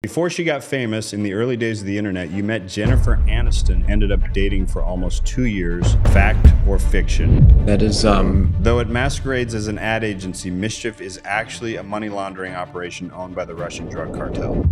Before she got famous in the early days of the internet, you met Jennifer Anniston, ended up dating for almost 2 years. Fact or fiction? That is, Though it masquerades as an ad agency, Mischief is actually a money laundering operation owned by the Russian drug cartel.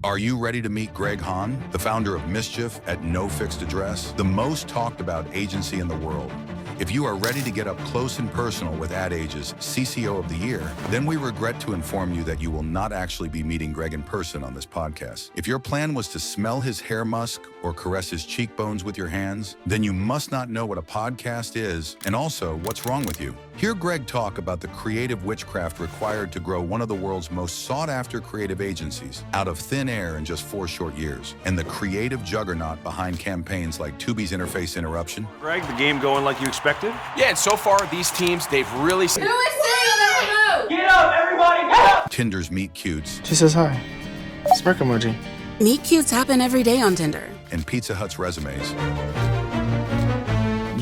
Are you ready to meet Greg Hahn, the founder of Mischief at No Fixed Address, the most talked about agency in the world? If you are ready to get up close and personal with AdAge's CCO of the Year, then we regret to inform you that you will not actually be meeting Greg in person on this podcast. If your plan was to smell his hair musk or caress his cheekbones with your hands, then you must not know what a podcast is and also what's wrong with you. Hear Greg talk about the creative witchcraft required to grow one of the world's most sought-after creative agencies out of thin air in just 4 short years, and the creative juggernaut behind campaigns like Tubi's Interface Interruption. Greg, the game going like you expected? Yeah, and so far, these teams, they've really... Who is sitting on the remote? Get up, everybody, get up! Tinder's Meet Cutes. She says hi. Smirk emoji. Meet cutes happen every day on Tinder. And Pizza Hut's resumes.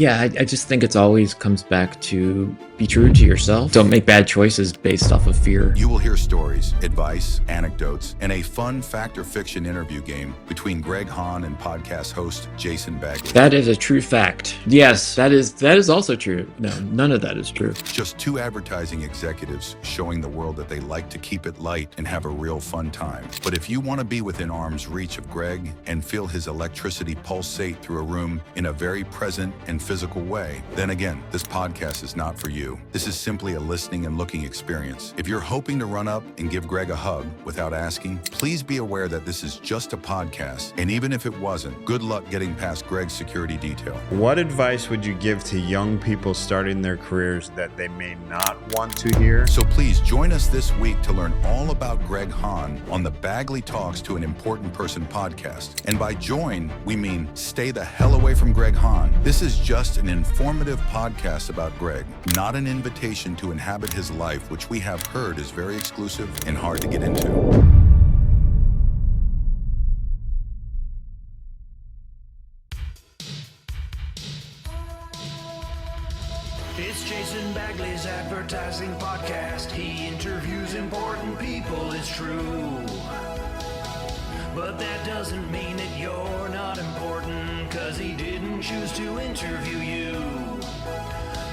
yeah, I just think it's always comes back to be true to yourself. Don't make bad choices based off of fear. You will hear stories, advice, anecdotes, and a fun fact or fiction interview game between Greg Hahn and podcast host Jason Bagley. That is a true fact. Yes, that is also true. No, none of that is true. Just 2 advertising executives showing the world that they like to keep it light and have a real fun time. But if you want to be within arm's reach of Greg and feel his electricity pulsate through a room in a very present and physical way, then again, this podcast is not for you. This is simply a listening and looking experience. If you're hoping to run up and give Greg a hug without asking, please be aware that this is just a podcast. And even if it wasn't, good luck getting past Greg's security detail. What advice would you give to young people starting their careers that they may not want to hear? So please join us this week to learn all about Greg Hahn on the Bagley Talks to an Important Person podcast. And by join, we mean stay the hell away from Greg Hahn. This is just an informative podcast about Greg, not an invitation to inhabit his life, which we have heard is very exclusive and hard to get into. It's Jason Bagley's advertising podcast. He interviews important people, it's true. But that doesn't mean that you're not important, 'cause he didn't choose to interview you.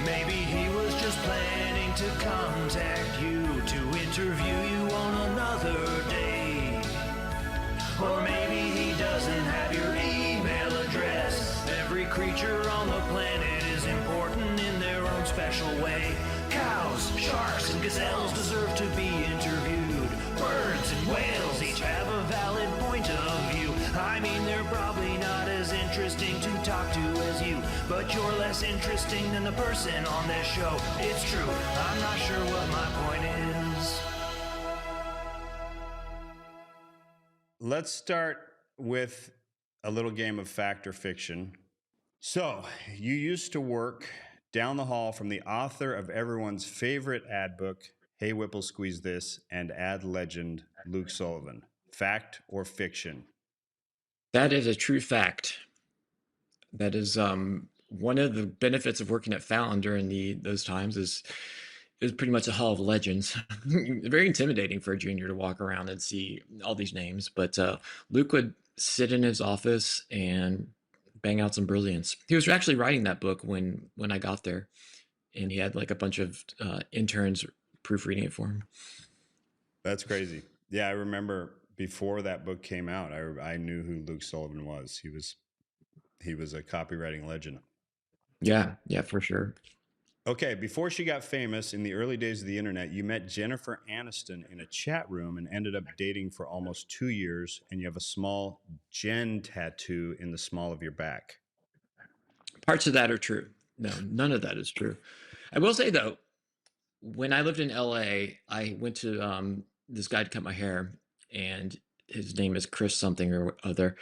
Maybe he was just planning to contact you to interview you on another day. Or maybe he doesn't have your email address. Every creature on the planet is important in their own special way. Cows, sharks, and gazelles deserve to be interviewed. Birds and whales each have a valid point of view. I mean, they're probably not as interesting to talk to as you, but you're less interesting than the person on this show. It's true, I'm not sure what my point is. Let's start with a little game of fact or fiction. So, you used to work down the hall from the author of everyone's favorite ad book, Hey Whipple Squeeze This, and ad legend Luke Sullivan. Fact or fiction? That is a true fact. That is one of the benefits of working at Fallon during those times is it was pretty much a hall of legends. Very intimidating for a junior to walk around and see all these names. But Luke would sit in his office and bang out some brilliance. He was actually writing that book when I got there, and he had like a bunch of interns proofreading it for him. That's crazy. Yeah, I remember before that book came out, I knew who Luke Sullivan was. He was a copywriting legend. Yeah, for sure. Okay, before she got famous in the early days of the internet, you met Jennifer Anniston in a chat room and ended up dating for almost 2 years, and you have a small Jen tattoo in the small of your back. Parts of that are true. No, none of that is true. I will say though, when I lived in LA, I went to this guy to cut my hair, and his name is Chris something or other.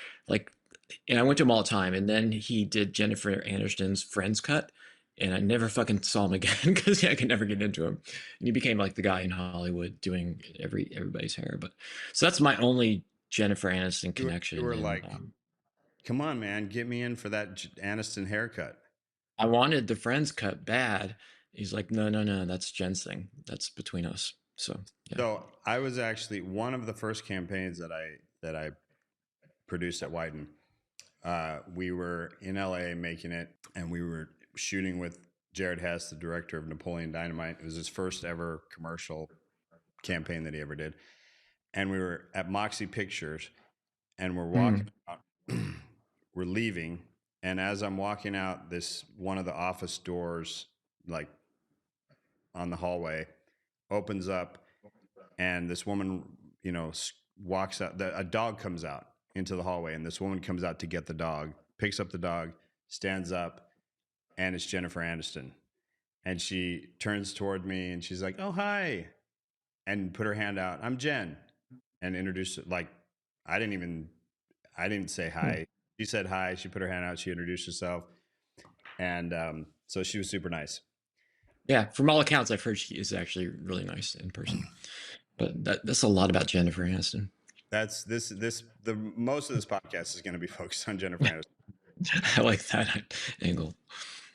And I went to him all the time, and then he did Jennifer Aniston's Friends cut, and I never fucking saw him again because I could never get into him. And he became like the guy in Hollywood doing everybody's hair. But so that's my only Jennifer Aniston connection. You were like, come on, man, get me in for that Aniston haircut. I wanted the Friends cut bad. He's like, no, that's Jen's thing. That's between us. So yeah. So I was actually one of the first campaigns that I produced at Wyden. We were in LA making it, and we were shooting with Jared Hess, the director of Napoleon Dynamite. It was his first ever commercial campaign that he ever did. And we were at Moxie Pictures, and we're walking out, we're leaving. And as I'm walking out, one of the office doors, like on the hallway, opens up, and this woman, walks out. A dog comes out into the hallway, and this woman comes out to get the dog, picks up the dog, stands up, and it's Jennifer Aniston. And she turns toward me, and she's like, "Oh, hi," and put her hand out. "I'm Jen," and introduced it. Like, I didn't say hi. She said hi. She put her hand out. She introduced herself, and so she was super nice. Yeah, from all accounts, I've heard she is actually really nice in person. But that's a lot about Jennifer Aniston. That's the most of this podcast is going to be focused on Jennifer Aniston. I like that angle.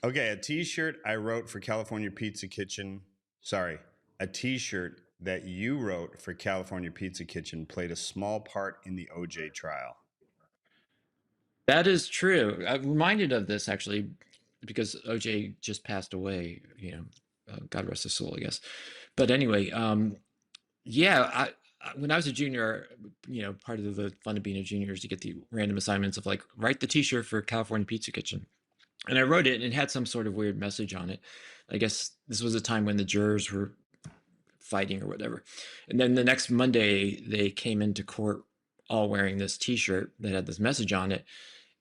Okay, a T-shirt I wrote for California Pizza Kitchen. Sorry, a T-shirt that you wrote for California Pizza Kitchen played a small part in the OJ trial. That is true. I'm reminded of this actually because OJ just passed away. God rest his soul, I guess. But anyway, yeah, when I was a junior, part of the fun of being a junior is to get the random assignments of like write the T-shirt for California Pizza Kitchen, and I wrote it, and it had some sort of weird message on it. I guess this was a time when the jurors were fighting or whatever, and then the next Monday they came into court all wearing this T-shirt that had this message on it.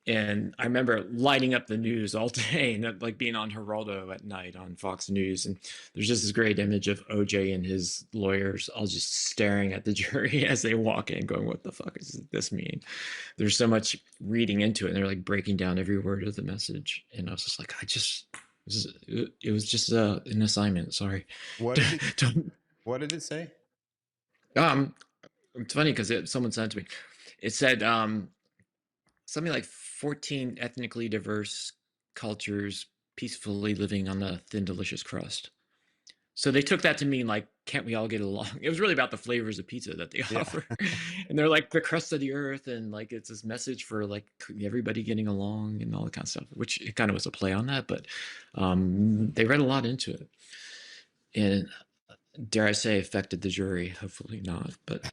And I remember lighting up the news all day and like being on Geraldo at night on Fox News. And there's just this great image of OJ and his lawyers all just staring at the jury as they walk in going, what the fuck does this mean? There's so much reading into it. And they're like breaking down every word of the message. And I was just like, it was just an assignment. Sorry. What did it say? It's funny because someone sent it to me. It said something like 14 ethnically diverse cultures peacefully living on a thin, delicious crust. So they took that to mean like, can't we all get along? It was really about the flavors of pizza that they offer. And they're like the crust of the earth. And like, it's this message for like everybody getting along and all that kind of stuff, which it kind of was a play on that, but they read a lot into it. And dare I say affected the jury? Hopefully not, but.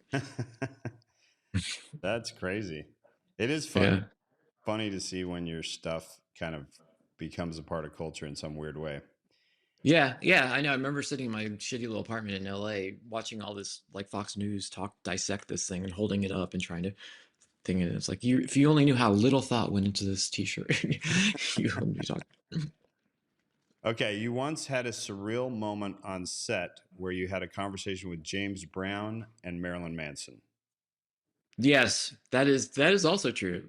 That's crazy. It is funny to see when your stuff kind of becomes a part of culture in some weird way. Yeah, I know. I remember sitting in my shitty little apartment in LA watching all this like Fox News dissect this thing and holding it up and trying to think it. It's like if you only knew how little thought went into this T-shirt, you wouldn't be talking. Okay, you once had a surreal moment on set where you had a conversation with James Brown and Marilyn Manson. Yes, that is also true.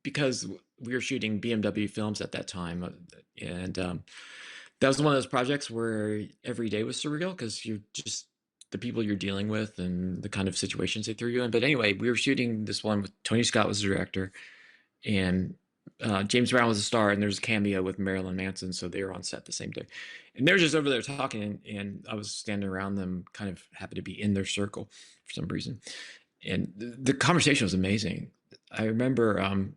Because we were shooting BMW films at that time, and that was one of those projects where every day was surreal because you're just the people you're dealing with and the kind of situations they threw you in. But anyway, we were shooting this one with Tony Scott was the director, and James Brown was a star, and there's a cameo with Marilyn Manson, so they were on set the same day, and they were just over there talking, and I was standing around them, kind of happy to be in their circle for some reason, and the conversation was amazing. I remember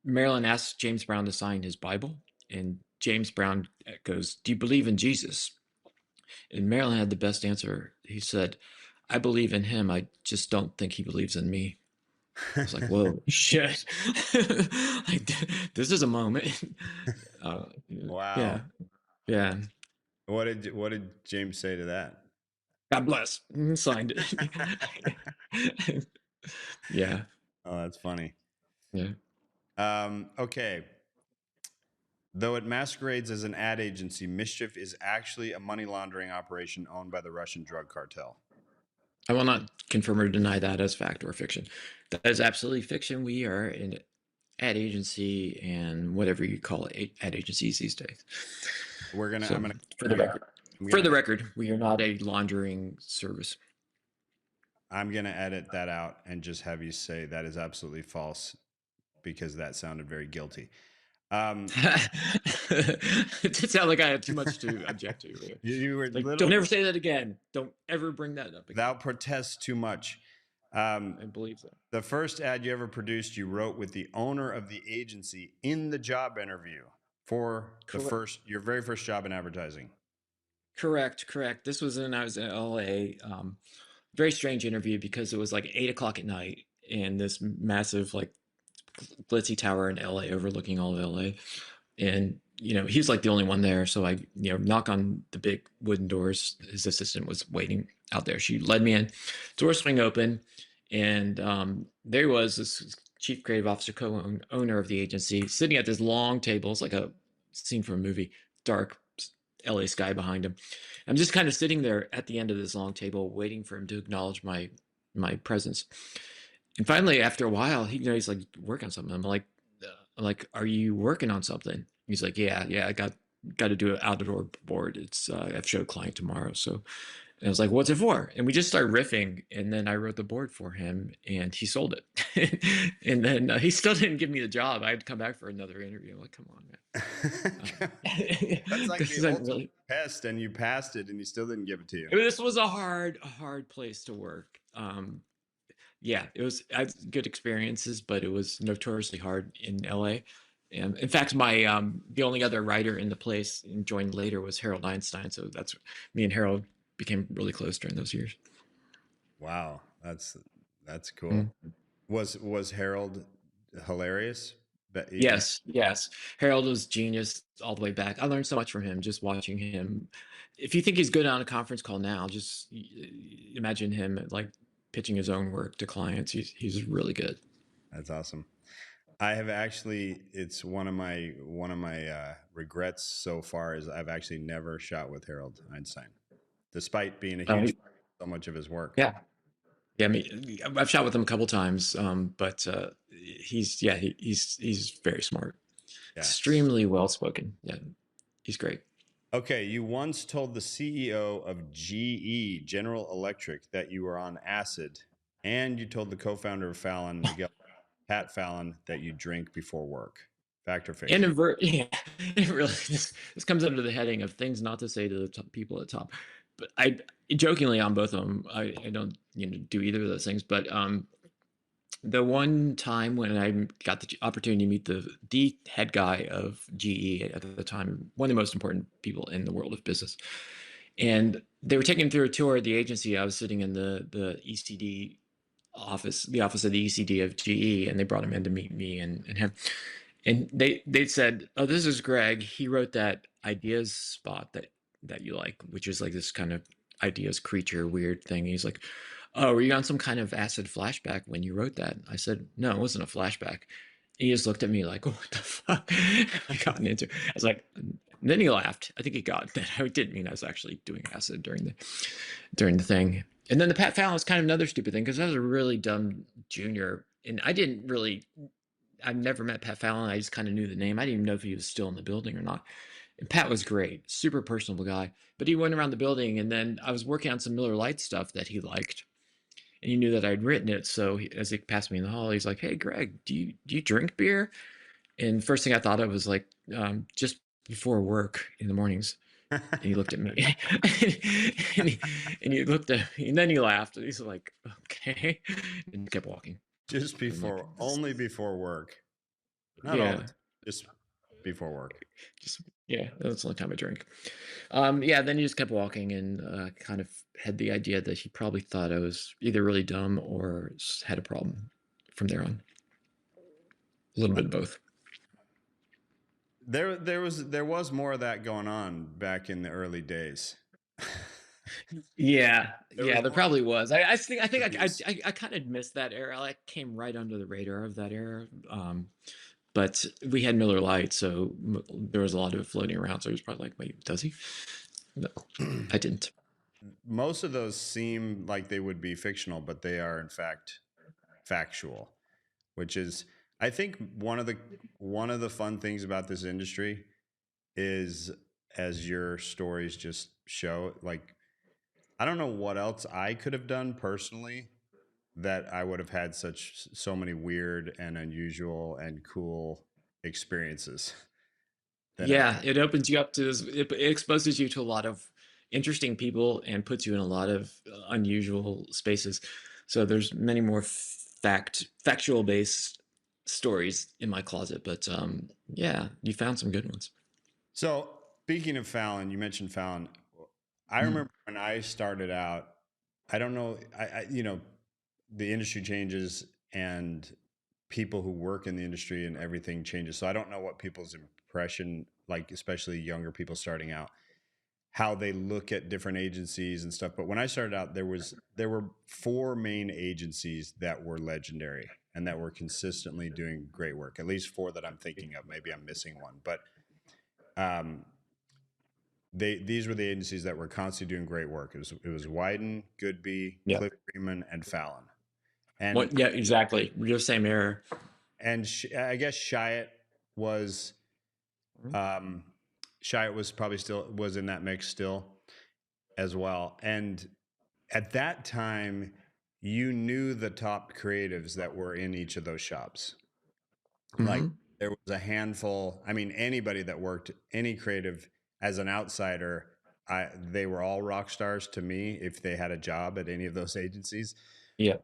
Marilyn asked James Brown to sign his Bible, and James Brown goes, "Do you believe in Jesus?" And Marilyn had the best answer. He said, "I believe in him. I just don't think he believes in me." I was like, whoa, shit. Like, this is a moment. Wow. Yeah. What did James say to that? God bless. Signed it. Yeah. Oh, that's funny. Yeah. Okay. Though it masquerades as an ad agency, Mischief is actually a money laundering operation owned by the Russian drug cartel. I will not confirm or deny that as fact or fiction. That is absolutely fiction. We are an ad agency and whatever you call it, ad agencies these days. For the record, we are not a laundering service. I'm going to edit that out and just have you say that is absolutely false because that sounded very guilty. It did sound like I had too much to object to. You were Like, little. don't ever say that again. Don't ever bring that up again. Thou protest too much. I believe so. The first ad you ever produced, you wrote with the owner of the agency in the job interview for your very first job in advertising. Correct. This was when I was in LA. Very strange interview because it was like 8 o'clock at night in this massive like glitzy tower in LA overlooking all of LA. And, he was like the only one there. So I, knock on the big wooden doors. His assistant was waiting out there. She led me in, doors swing open. And there he was, this chief creative officer, co-owner of the agency, sitting at this long table. It's like a scene from a movie, dark LA sky behind him. I'm just kind of sitting there at the end of this long table, waiting for him to acknowledge my presence. And finally, after a while, he's like, working on something. I'm like, are you working on something? He's like, yeah, I got to do an outdoor board. It's I have show client tomorrow. So, and I was like, what's it for? And we just started riffing, and then I wrote the board for him, and he sold it. And then he still didn't give me the job. I had to come back for another interview. I'm like, come on, man. That's like the ultimate test, and you passed it, and he still didn't give it to you. This was a hard place to work. Yeah, it was. I had good experiences, but it was notoriously hard in LA. And in fact, my the only other writer in the place and joined later was Harold Einstein. So that's me and Harold became really close during those years. Wow, that's cool. Mm-hmm. Was Harold hilarious? Yes. Harold was genius all the way back. I learned so much from him just watching him. If you think he's good on a conference call now, just imagine him like pitching his own work to clients. He's really good. That's awesome. I have actually, it's one of my regrets so far is I've actually never shot with Harold Einstein, despite being a huge part of so much of his work. Yeah. I mean, I've shot with him a couple times, but he's very smart, extremely well spoken. Yeah, he's great. Okay, you once told the CEO of GE, General Electric, that you were on acid, and you told the co-founder of Fallon, Pat Fallon, that you drink before work. Fact or fiction? And it really this comes under the heading of things not to say to the people at the top. But I jokingly on both of them, I don't do either of those things. But the one time when I got the opportunity to meet the head guy of GE at the time, one of the most important people in the world of business, and they were taking him through a tour of the agency. I was sitting in the ECD office, the office of the ECD of GE, and they brought him in to meet me and him. And they said, "Oh, this is Greg. He wrote that ideas spot that you like, which is like this kind of ideas creature weird thing." He's like, "Oh, were you on some kind of acid flashback when you wrote that?" I said, "No, it wasn't a flashback." He just looked at me like, "What the fuck?" I gotten into. I was like, and then he laughed. I think he got that I didn't mean I was actually doing acid during the thing. And then the Pat Fallon was kind of another stupid thing because I was a really dumb junior, and I've never met Pat Fallon. I just kind of knew the name. I didn't even know if he was still in the building or not. And Pat was great, super personable guy. But he went around the building, and then I was working on some Miller Lite stuff that he liked, and he knew that I'd written it. So as he passed me in the hall, he's like, "Hey, Greg, do you drink beer?" And first thing I thought of was like, just before work in the mornings. And he looked at me, and he looked at me, and then he laughed, and he's like, "Okay," and kept walking. Just before, only before work. Not all the time, just before work. That's the only time I drink. Then he just kept walking and kind of had the idea that he probably thought I was either really dumb or had a problem from there on. A little bit of both. There was more of that going on back in the early days. There probably was. I think I kind of missed that era. I came right under the radar of that era. But we had Miller Lite, so there was a lot of it floating around. So he was probably like, "Wait, does he?" No, I didn't. Most of those seem like they would be fictional, but they are in fact factual, which is, I think, one of the fun things about this industry is, as your stories just show, like, I don't know what else I could have done personally that I would have had so many weird and unusual and cool experiences. Yeah, it opens you up to this. It exposes you to a lot of interesting people and puts you in a lot of unusual spaces. So there's many more factual based stories in my closet, but yeah, you found some good ones. So speaking of Fallon, you mentioned Fallon. I remember when I started out, I don't know, the industry changes and people who work in the industry and everything changes. So I don't know what people's impression, like especially younger people starting out, how they look at different agencies and stuff. But when I started out, there were 4 main agencies that were legendary and that were consistently doing great work. At least 4 that I'm thinking of. Maybe I'm missing one, but these were the agencies that were constantly doing great work. It was Wyden, Goodby, Yeah. Cliff Freeman, and Fallon. And What? Yeah, exactly. We're the same era. and I guess Chiat was Chiat was probably still was in that mix still as well. And at that time, you knew the top creatives that were in each of those shops. Like there was a handful. I mean, anybody that worked any creative as an outsider, they were all rock stars to me if they had a job at any of those agencies. Yeah.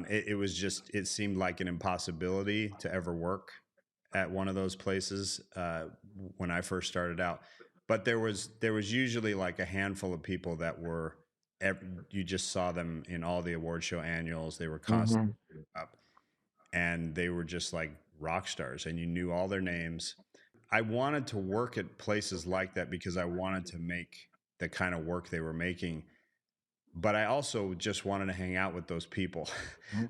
It was just, it seemed like an impossibility to ever work at one of those places when I first started out. But there was usually like a handful of people that were, you just saw them in all the award show annuals. They were constantly up, and they were just like rock stars, and you knew all their names. I wanted to work at places like that because I wanted to make the kind of work they were making. But I also just wanted to hang out with those people.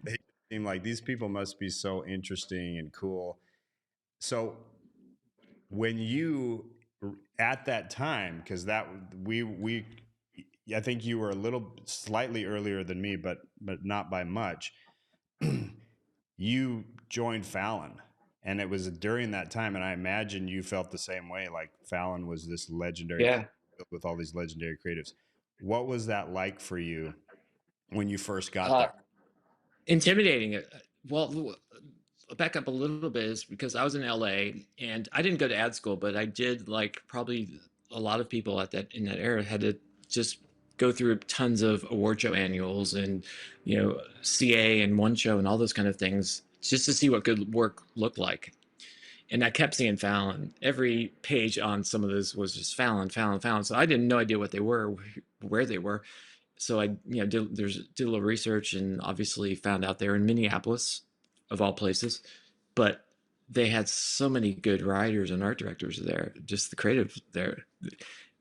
They seemed like these people must be so interesting and cool. So when you at that time, because that we I think you were a little slightly earlier than me, but not by much. You joined Fallon, and it was during that time, and I imagine you felt the same way. Like Fallon was this legendary Yeah. with all these legendary creatives. What was that like for you when you first got Uh, there? intimidating. Well, back up a little bit is because I was in LA and I didn't go to ad school, but I did, like probably a lot of people at that in that era had to just go through tons of award show annuals and CA and one show and all those kind of things just to see what good work looked like. And I kept seeing Fallon. Every page on some of this was just Fallon, Fallon, Fallon. So I didn't no idea what they were, where they were. So I did a little research and obviously found out they were in Minneapolis, of all places. But they had so many good writers and art directors there, just the creative there,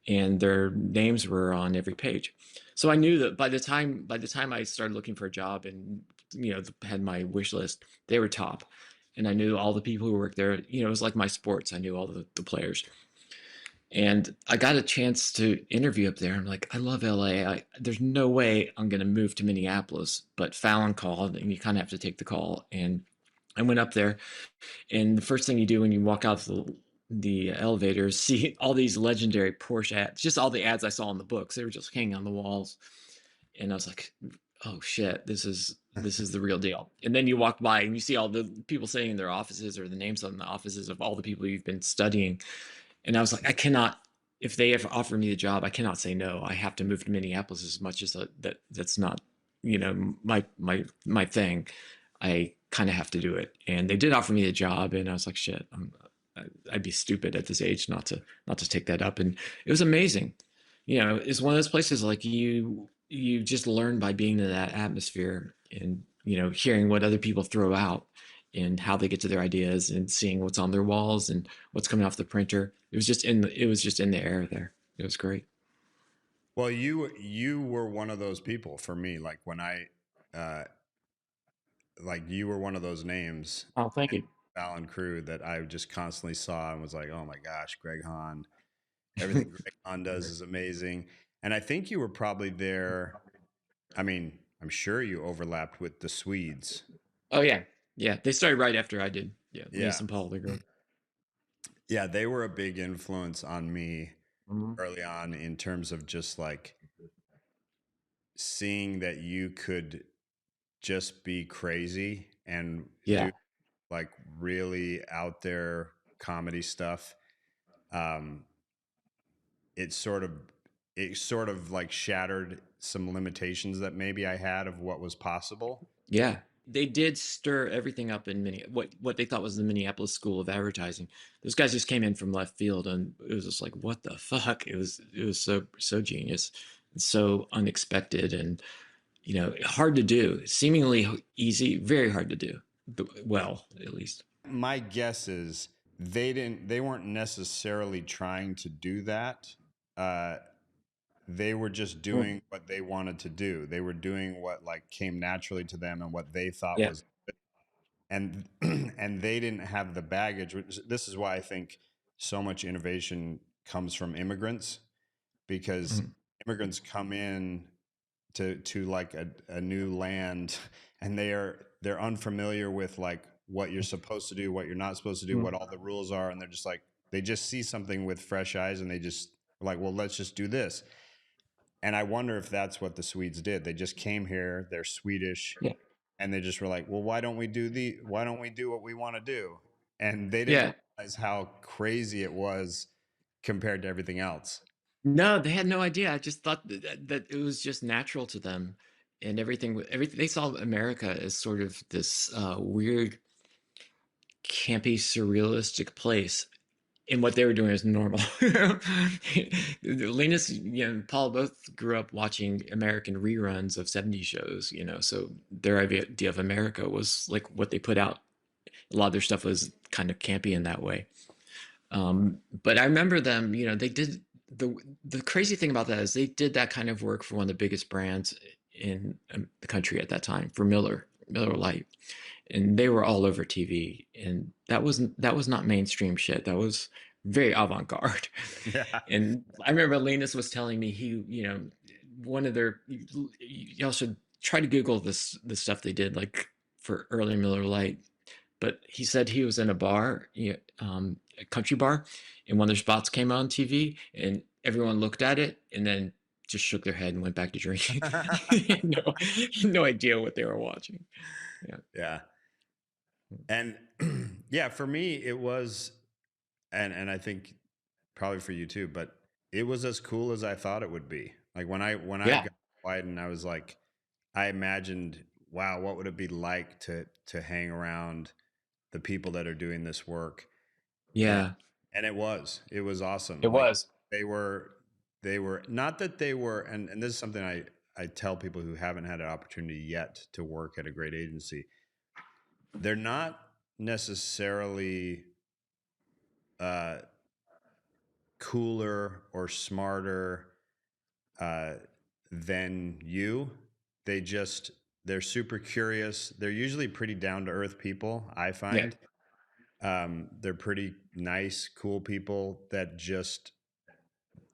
and their names were on every page. So I knew that by the time I started looking for a job and had my wish list, they were top. And I knew all the people who worked there. It was like my sports. I knew all the players. And I got a chance to interview up there. I'm like, I love LA. There's no way I'm going to move to Minneapolis. But Fallon called, and you kind of have to take the call. And I went up there, and the first thing you do when you walk out the elevator is see all these legendary Porsche ads, just all the ads I saw in the books. They were just hanging on the walls. And I was like, oh shit, this is the real deal. And then you walk by and you see all the people sitting in their offices or the names on the offices of all the people you've been studying. And I was like, I cannot, if they ever offer me the job, I cannot say no. I have to move to Minneapolis as much as that's not, my thing. I kind of have to do it. And they did offer me the job, and I was like, shit, I'd be stupid at this age not to take that up. And it was amazing. It's one of those places like you just learn by being in that atmosphere and, hearing what other people throw out and how they get to their ideas and seeing what's on their walls and what's coming off the printer. It was just in the air there. It was great. Well, you were one of those people for me. Like when like you were one of those names, Oh, thank you. Fallon crew, that I just constantly saw and was like, oh my gosh, Greg Hahn. Everything Greg Hahn does is amazing. And I think you were probably there. I mean, I'm sure you overlapped with the Swedes. Oh yeah. Yeah. They started right after I did. Yeah. Yeah. St. Paul, they're great. Yeah, they were a big influence on me Mm-hmm. early on in terms of just like seeing that you could just be crazy and Yeah. like really out there comedy stuff, um, it sort of like shattered some limitations that maybe I had of what was possible. Yeah, they did stir everything up in what they thought was the Minneapolis School of Advertising. Those guys just came in from left field, and it was just like, what the fuck? It was so genius, and so unexpected, and hard to do. Seemingly easy, very hard to do. Well, at least. My guess is they weren't necessarily trying to do that. They were just doing what they wanted to do. They were doing what like came naturally to them and what they thought Yeah. was good. And and they didn't have the baggage. This is why I think so much innovation comes from immigrants, because immigrants come in to like a new land, and they're unfamiliar with like what you're supposed to do, what you're not supposed to do, what all the rules are, and they're just like, they just see something with fresh eyes, and they just like, well, let's just do this. And I wonder if that's what the Swedes did. They just came here, they're Swedish, Yeah. and they just were like, well, why don't we do what we want to do? And they Yeah. didn't realize how crazy it was compared to everything else. No, they had no idea. I just thought that it was just natural to them, and everything they saw America as sort of this weird, campy, surrealistic place, and what they were doing is normal. Linus, and Paul both grew up watching American reruns of '70s shows, so their idea of America was like what they put out. A lot of their stuff was kind of campy in that way. But I remember them, they did the crazy thing about that is they did that kind of work for one of the biggest brands in the country at that time, for Miller Lite, and they were all over TV, and that was not mainstream shit. That was very avant-garde. Yeah. And I remember Linus was telling me one of their, y'all should try to Google this stuff they did like for early Miller Lite. But he said he was in a bar, a country bar, and one of their spots came on TV, and everyone looked at it and then just shook their head and went back to drinking. No idea what they were watching. Yeah. And yeah, for me, it was, and I think probably for you too, but it was as cool as I thought it would be. Like when I got Wyden, I was like, I imagined, wow, what would it be like to hang around the people that are doing this work? Yeah. And it was awesome. It was. They were not that they were, and this is something I tell people who haven't had an opportunity yet to work at a great agency. They're not necessarily cooler or smarter than you. They're super curious. They're usually pretty down to earth people, I find. They're pretty nice, cool people that just,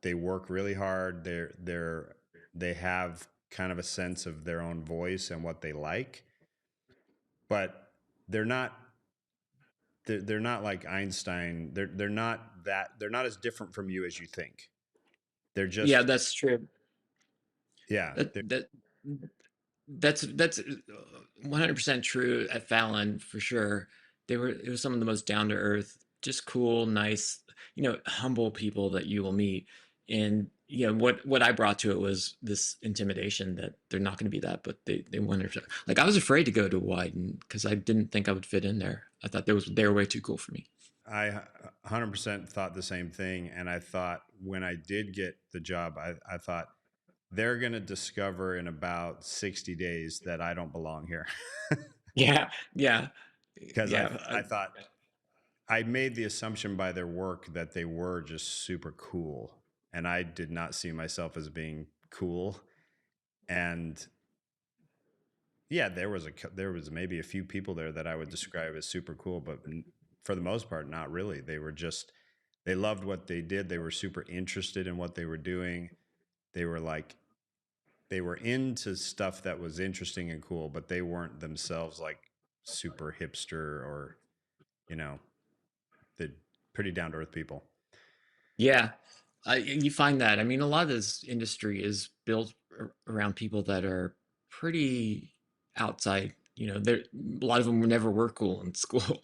they work really hard. They have kind of a sense of their own voice and what they like, but they're not like Einstein. They're not as different from you as you think. They're just, Yeah, that's true. yeah. That's 100% true at Fallon, for sure. It was some of the most down to earth, just cool, nice, humble people that you will meet. And what I brought to it was this intimidation that they're not going to be that, but they wanted to. Like, I was afraid to go to Wyden because I didn't think I would fit in there. I thought they were way too cool for me. I 100% thought the same thing, and I thought when I did get the job, I thought, they're going to discover in about 60 days that I don't belong here. Yeah. Because I thought, I made the assumption by their work that they were just super cool, and I did not see myself as being cool. And yeah, there was maybe a few people there that I would describe as super cool, but for the most part, not really. They loved what they did. They were super interested in what they were doing. They were into stuff that was interesting and cool, but they weren't themselves like super hipster or, the pretty down to earth people. Yeah. You find that. I mean, a lot of this industry is built around people that are pretty outside, a lot of them never were cool in school,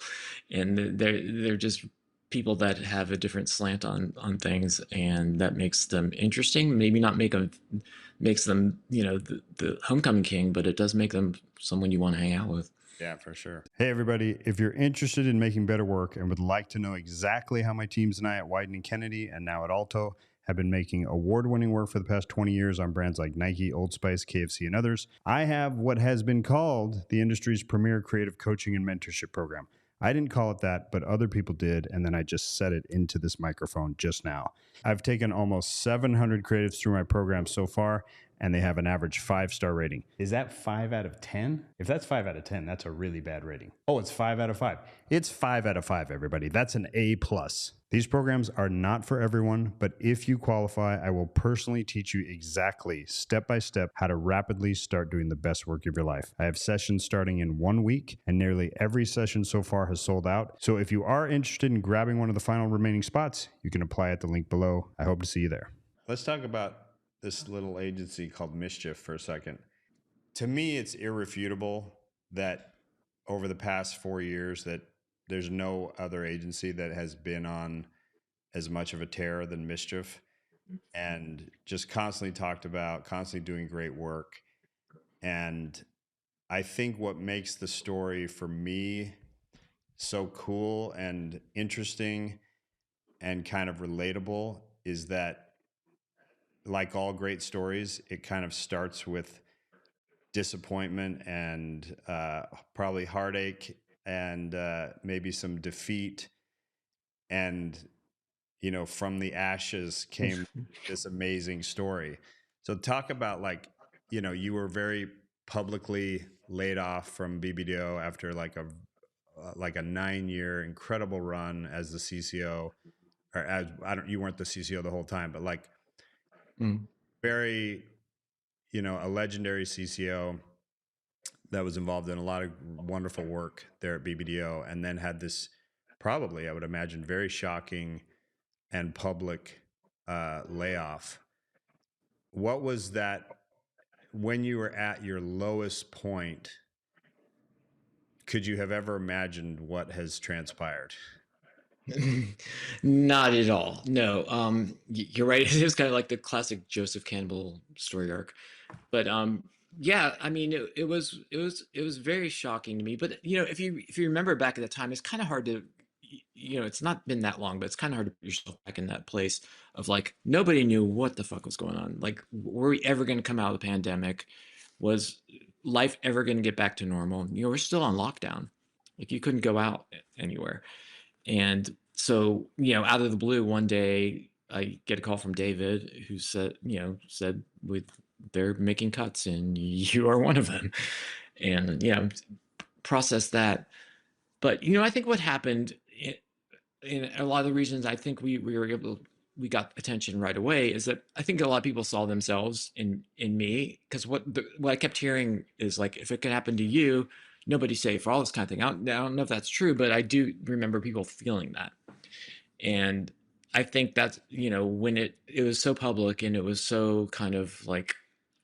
and they're just people that have a different slant on things, and that makes them interesting. Maybe not makes them the homecoming king, but it does make them someone you want to hang out with. Yeah, for sure. Hey, everybody. If you're interested in making better work and would like to know exactly how my teams and I at Wieden and Kennedy and now at Alto have been making award-winning work for the past 20 years on brands like Nike, Old Spice, KFC, and others, I have what has been called the industry's premier creative coaching and mentorship program. I didn't call it that, but other people did, and then I just said it into this microphone just now. I've taken almost 700 creatives through my program so far, and they have an average 5-star rating. Is that 5 out of 10? If that's 5 out of 10, that's a really bad rating. Oh, it's 5 out of 5. It's 5 out of 5, everybody. That's an A+. These programs are not for everyone, but if you qualify, I will personally teach you exactly, step by step, how to rapidly start doing the best work of your life. I have sessions starting in 1 week, and nearly every session so far has sold out. So if you are interested in grabbing one of the final remaining spots, you can apply at the link below. I hope to see you there. Let's talk about this little agency called Mischief for a second. To me, it's irrefutable that over the past 4 years that there's no other agency that has been on as much of a tear than Mischief, and just constantly talked about, constantly doing great work. And I think what makes the story for me so cool and interesting and kind of relatable is that, like all great stories, it kind of starts with disappointment and probably heartache and maybe some defeat. And, from the ashes came this amazing story. So talk about you were very publicly laid off from BBDO after like a 9-year incredible run as the CCO, or you weren't the CCO the whole time, but very, a legendary CCO that was involved in a lot of wonderful work there at BBDO, and then had this probably, I would imagine, very shocking and public layoff. What was that when you were at your lowest point? Could you have ever imagined what has transpired? Not at all. No. You're right. It is kind of like the classic Joseph Campbell story arc. But yeah, I mean, it was very shocking to me. But if you remember back at the time, it's kind of hard to, it's not been that long, but it's kind of hard to put yourself back in that place of like nobody knew what the fuck was going on. Like, were we ever going to come out of the pandemic? Was life ever going to get back to normal? We're still on lockdown. Like, you couldn't go out anywhere. And so, out of the blue, one day I get a call from David, who said they're making cuts and you are one of them. And, process that. But, I think what happened in a lot of the reasons I think we got attention right away is that I think a lot of people saw themselves in me, because what I kept hearing is like, if it could happen to you, nobody's safe, for all this kind of thing. I don't know if that's true, but I do remember people feeling that. And I think that's, when it was so public and it was so kind of like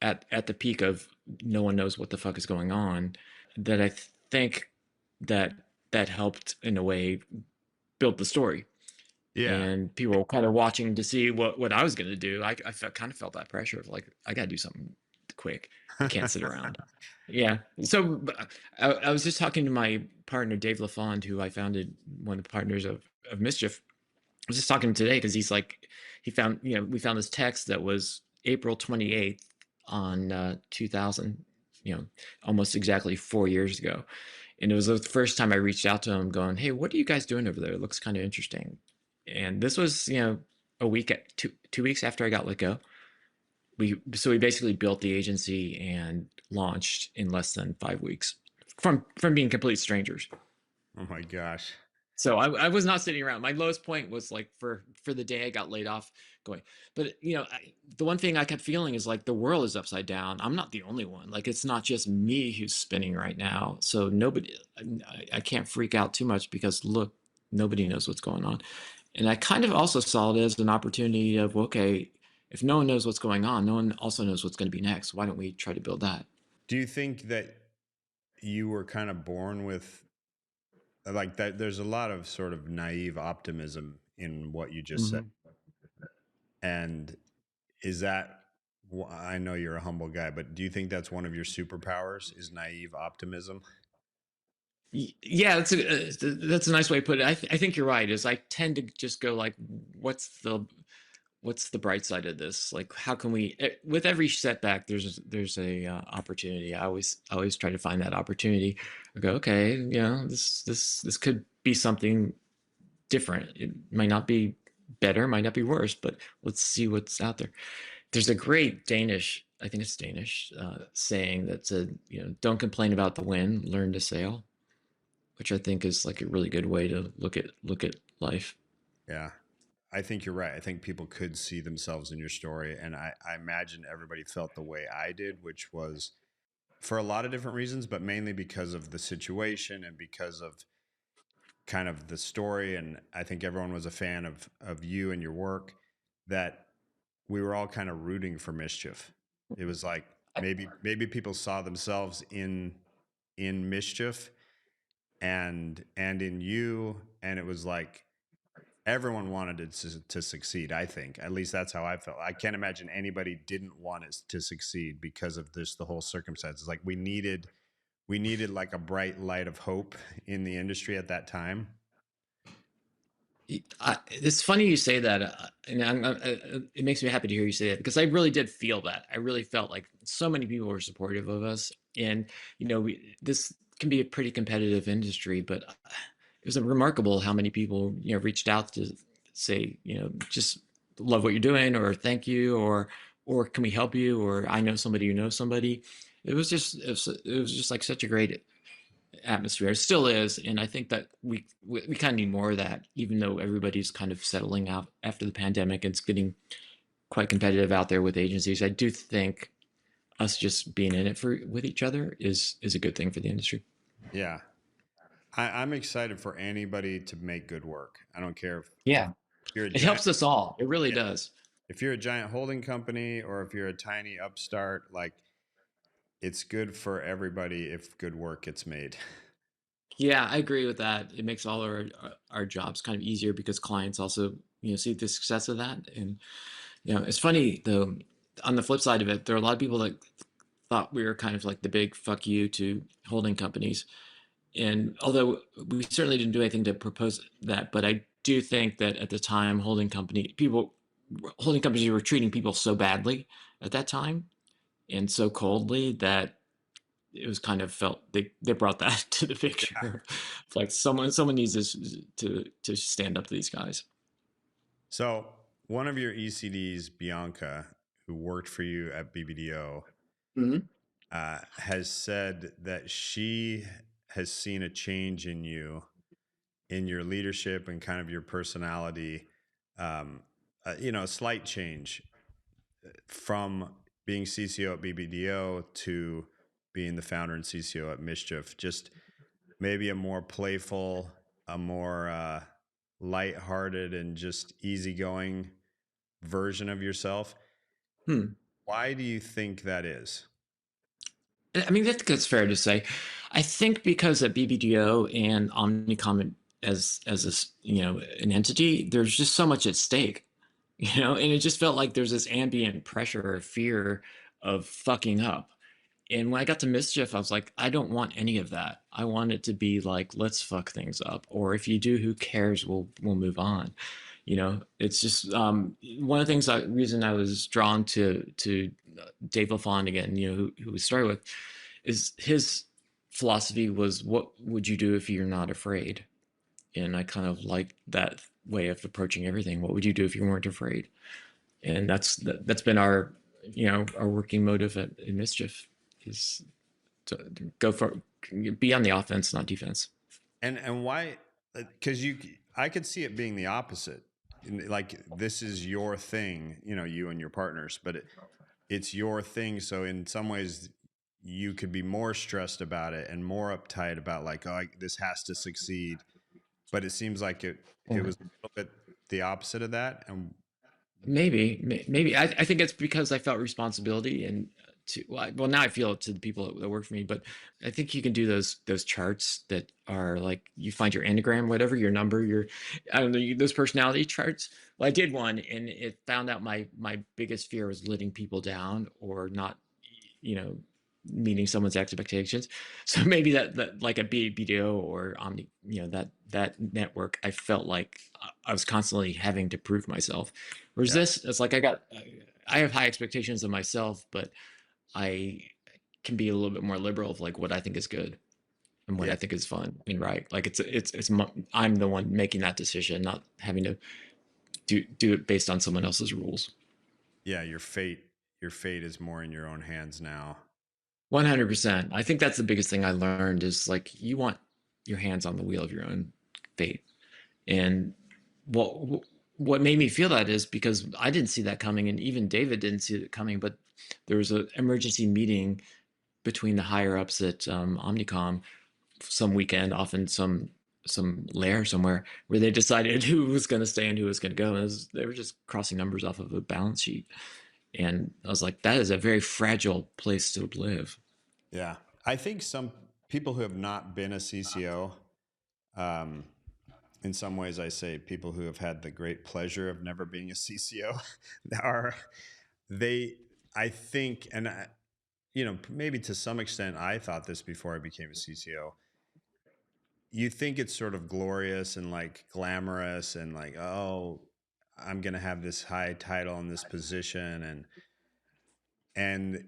at the peak of no one knows what the fuck is going on, that I think that helped in a way build the story. Yeah. And people were kind of watching to see what I was going to do. I kind of felt that pressure of like, I got to do something quick. I can't sit around. Yeah. So I was just talking to my partner, Dave LaFond, who I founded, one of the partners of Mischief. I was just talking to him today because he's like, we found this text that was April 28th on 2000, almost exactly 4 years ago. And it was the first time I reached out to him going, hey, what are you guys doing over there? It looks kind of interesting. And this was, a week, 2 weeks after I got let go. We basically built the agency and launched in less than 5 weeks from being complete strangers. Oh my gosh. So I was not sitting around. My lowest point was like for the day I got laid off going. But, the one thing I kept feeling is like the world is upside down. I'm not the only one. Like, it's not just me who's spinning right now. So I can't freak out too much because look, nobody knows what's going on. And I kind of also saw it as an opportunity of, okay, if no one knows what's going on, no one also knows what's going to be next. Why don't we try to build that? Do you think that you were kind of born with like that? There's a lot of sort of naive optimism in what you just said. And is that, I know you're a humble guy, but do you think that's one of your superpowers, is naive optimism? Yeah, that's a nice way to put it. I think you're right. Is I tend to just go like, what's the bright side of this? Like, how can we? With every setback, there's a opportunity. I always try to find that opportunity. I go, okay, this could be something different. It might not be better, might not be worse, but let's see what's out there. There's a great Danish, I think it's Danish, saying that said, don't complain about the wind, learn to sail, which I think is like a really good way to look at life. Yeah, I think you're right. I think people could see themselves in your story. And I imagine everybody felt the way I did, which was for a lot of different reasons, but mainly because of the situation and because of kind of the story. And I think everyone was a fan of you and your work, that we were all kind of rooting for Mischief. It was like maybe people saw themselves in Mischief and in you, and it was like everyone wanted it to succeed. I think at least that's how I felt. I can't imagine anybody didn't want it to succeed because of the whole circumstances. Like we needed like a bright light of hope in the industry at that time. It's funny you say that, and it makes me happy to hear you say that, because I really did feel that. I really felt like so many people were supportive of us, and this can be a pretty competitive industry, but it was remarkable how many people reached out to say just love what you're doing, or thank you, or can we help you, or I know somebody who knows somebody. It was just like such a great atmosphere. It still is, and I think that we kind of need more of that, even though everybody's kind of settling out after the pandemic. It's getting quite competitive out there with agencies. I do think us just being in it with each other is a good thing for the industry. Yeah, I'm excited for anybody to make good work. I don't care if you're it helps us all. It really does. If you're a giant holding company or if you're a tiny upstart, like it's good for everybody if good work gets made. Yeah, I agree with that. It makes all our jobs kind of easier, because clients also see the success of that. And it's funny though, on the flip side of it, there are a lot of people that thought we were kind of like the big fuck you to holding companies. And although we certainly didn't do anything to propose that, but I do think that at the time, holding companies were treating people so badly at that time and so coldly that it was kind of felt they brought that to the picture. Yeah. Like someone needs to stand up to these guys. So one of your ECDs, Bianca, who worked for you at BBDO, has said that she has seen a change in you, in your leadership and kind of your personality, a slight change from being CCO at BBDO to being the founder and CCO at Mischief. Just maybe a more playful, a more lighthearted and just easygoing version of yourself. Why do you think that is? I mean, that's fair to say. I think because at BBDO and Omnicom as an entity, there's just so much at stake, and it just felt like there's this ambient pressure or fear of fucking up. And when I got to Mischief, I was like, I don't want any of that. I want it to be like, let's fuck things up. Or if you do, who cares? We'll move on. It's just one of the things. Reason I was drawn to Dave LaFond again, who we started with, is his philosophy was, what would you do if you're not afraid? And I kind of like that way of approaching everything. What would you do if you weren't afraid? And that's been our working motive in Mischief, is to be on the offense, not defense. And why? Because I could see it being the opposite. Like, this is your thing, you and your partners, but it's your thing. So in some ways, you could be more stressed about it and more uptight about like, oh, this has to succeed. But it seems like it was a little bit the opposite of that. And maybe I think it's because I felt responsibility and to well, now I feel it to the people that work for me, but I think you can do those charts that are like, you find your enneagram, whatever your number, your, I don't know, those personality charts. Well, I did one, and it found out my biggest fear was letting people down or not, you know, meeting someone's expectations. So maybe that like a BBDO or Omni, you know, that network, I felt like I was constantly having to prove myself. Whereas this, it's like I have high expectations of myself, but I can be a little bit more liberal of like what I think is good and what I think is fun and right. Like I'm the one making that decision, not having to do it based on someone else's rules. Yeah, your fate is more in your own hands now. 100%. I think that's the biggest thing I learned is like, you want your hands on the wheel of your own fate. And what made me feel that is because I didn't see that coming, and even David didn't see it coming, but there was an emergency meeting between the higher ups at Omnicom some weekend, often some lair somewhere, where they decided who was going to stay and who was going to go. And they were just crossing numbers off of a balance sheet. And I was like, that is a very fragile place to live. Yeah. I think some people who have not been a CCO, in some ways I say people who have had the great pleasure of never being a CCO I think, and you know, maybe to some extent I thought this before I became a CCO. You think it's sort of glorious and like glamorous and like, oh, I'm going to have this high title in this position. And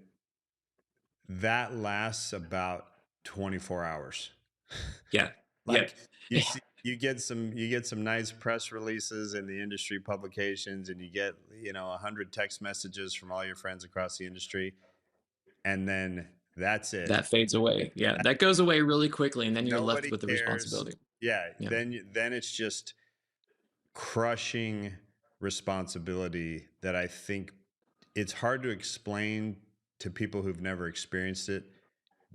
that lasts about 24 hours. Yeah. Like you get some nice press releases in the industry publications, and you get, you know, 100 text messages from all your friends across the industry. And then that's it. That fades away. Yeah. That goes away really quickly. And then you're left with the cares. responsibility. Yeah. Then it's just crushing responsibility that I think it's hard to explain to people who've never experienced it,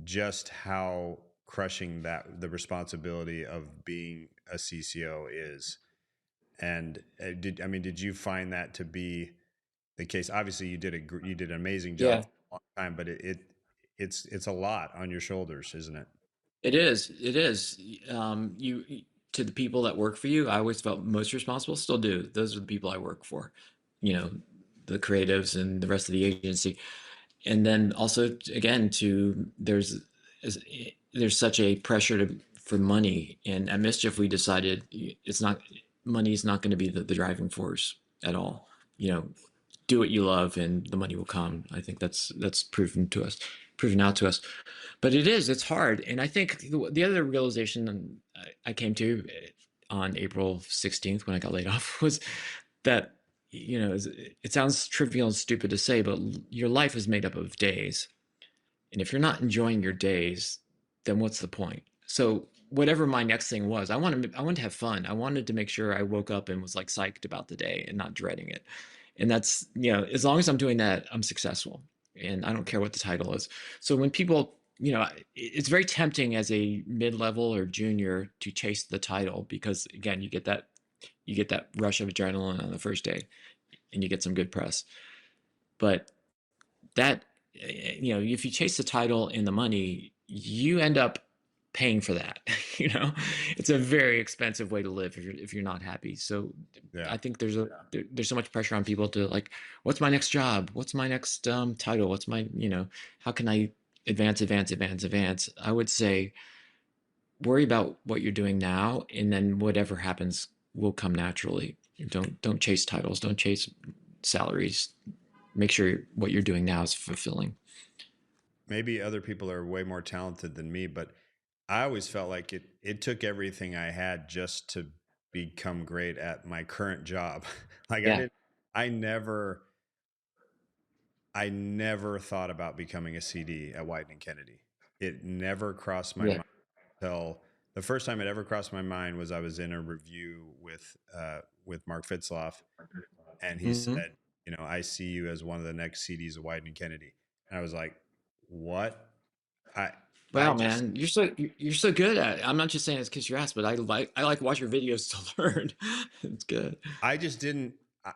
just how crushing the responsibility of being a CCO is. And did you find that to be the case? Obviously you did an amazing job for a long time, but it's a lot on your shoulders, isn't it? It is. You, to the people that work for you, I always felt most responsible, still do. Those are the people I work for, you know, the creatives and the rest of the agency. And then also, again, there's such a pressure for money. And at Mischief, we decided money's not going to be the driving force at all. You know, do what you love and the money will come. I think that's proven out to us. But it's hard. And I think the other realization I came to on April 16th when I got laid off was that, you know, it sounds trivial and stupid to say, but your life is made up of days. And if you're not enjoying your days, then what's the point? So whatever my next thing was, I wanted to have fun. I wanted to make sure I woke up and was like psyched about the day and not dreading it. And that's, you know, as long as I'm doing that, I'm successful. And I don't care what the title is. So when people, you know, it's very tempting as a mid-level or junior to chase the title, because again, you get that rush of adrenaline on the first day and you get some good press. But that, you know, if you chase the title and the money, you end up paying for that. You know, it's a very expensive way to live if you're not happy. So I think there's so much pressure on people to like, what's my next job? What's my next title? What's my, you know, how can I advance? I would say worry about what you're doing now, and then whatever happens will come naturally. Don't chase titles, don't chase salaries. Make sure what you're doing now is fulfilling. Maybe other people are way more talented than me, but I always felt like it took everything I had just to become great at my current job. Like I never thought about becoming a CD at White and Kennedy. It never crossed my mind until the first time it ever crossed my mind was I was in a review with Mark Fitzloff, and he said, you know, I see you as one of the next CDs of White and Kennedy. And I was like, what? Wow, man, you're so good at it. I'm not just saying it's kiss your ass, but I like watch your videos to learn. It's good. I just didn't.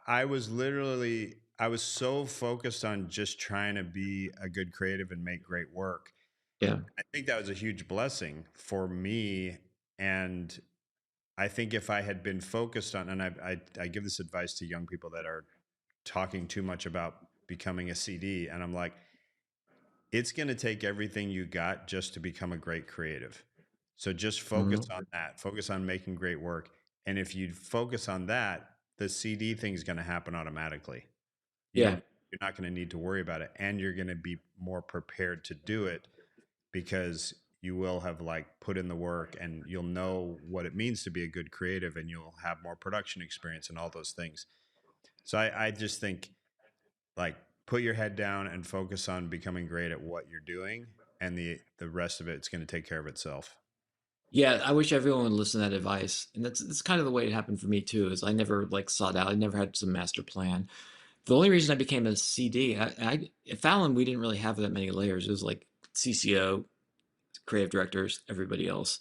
I was literally I was so focused on just trying to be a good creative and make great work. Yeah. I think that was a huge blessing for me. And I think if I had been focused on, and I give this advice to young people that are talking too much about becoming a CD, and I'm like, it's going to take everything you got just to become a great creative. So just focus Mhm. on that. Focus on making great work. And if you focus on that, the CD thing is going to happen automatically. Yeah. You're not going to need to worry about it, and you're going to be more prepared to do it because you will have like put in the work, and you'll know what it means to be a good creative, and you'll have more production experience and all those things. So I just think, like, put your head down and focus on becoming great at what you're doing, and the rest of it's going to take care of itself. Yeah, I wish everyone would listen to that advice. And that's kind of the way it happened for me too, is I never like sought out. I never had some master plan. The only reason I became a CD, at Fallon, we didn't really have that many layers. It was like CCO, creative directors, everybody else.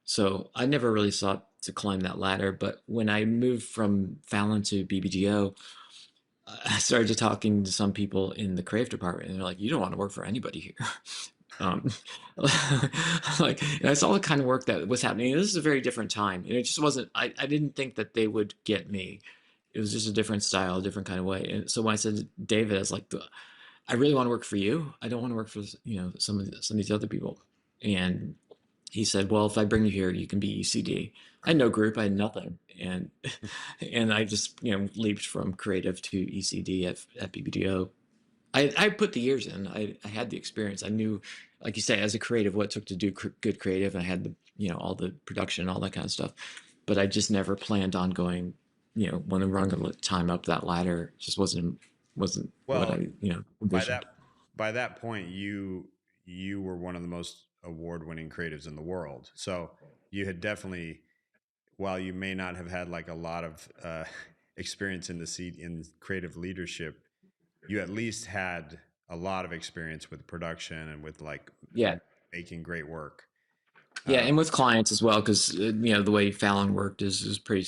So I never really sought to climb that ladder. But when I moved from Fallon to BBDO, I started talking to some people in the creative department, and they're like, "You don't want to work for anybody here." Um, like, and I saw the kind of work that was happening. And this is a very different time, and it just wasn't. I didn't think that they would get me. It was just a different style, a different kind of way. And so when I said to David, I was like, I really want to work for you. I don't want to work for some of these other people. And he said, well, if I bring you here, you can be ECD. I had no group, I had nothing, and and I just leaped from creative to ECD at BBDO. I put the years in. I had the experience. I knew, like you say, as a creative, what it took to do good creative, and I had the all the production, all that kind of stuff. But I just never planned on going, when I'm rung a time up that ladder. It just wasn't what Well, I by envisioned. that point, you were one of the most award-winning creatives in the world. So you had definitely, while you may not have had like a lot of experience in the seat in creative leadership, you at least had a lot of experience with production and with like Yeah. making great work. Yeah, and with clients as well, because the way Fallon worked is pretty.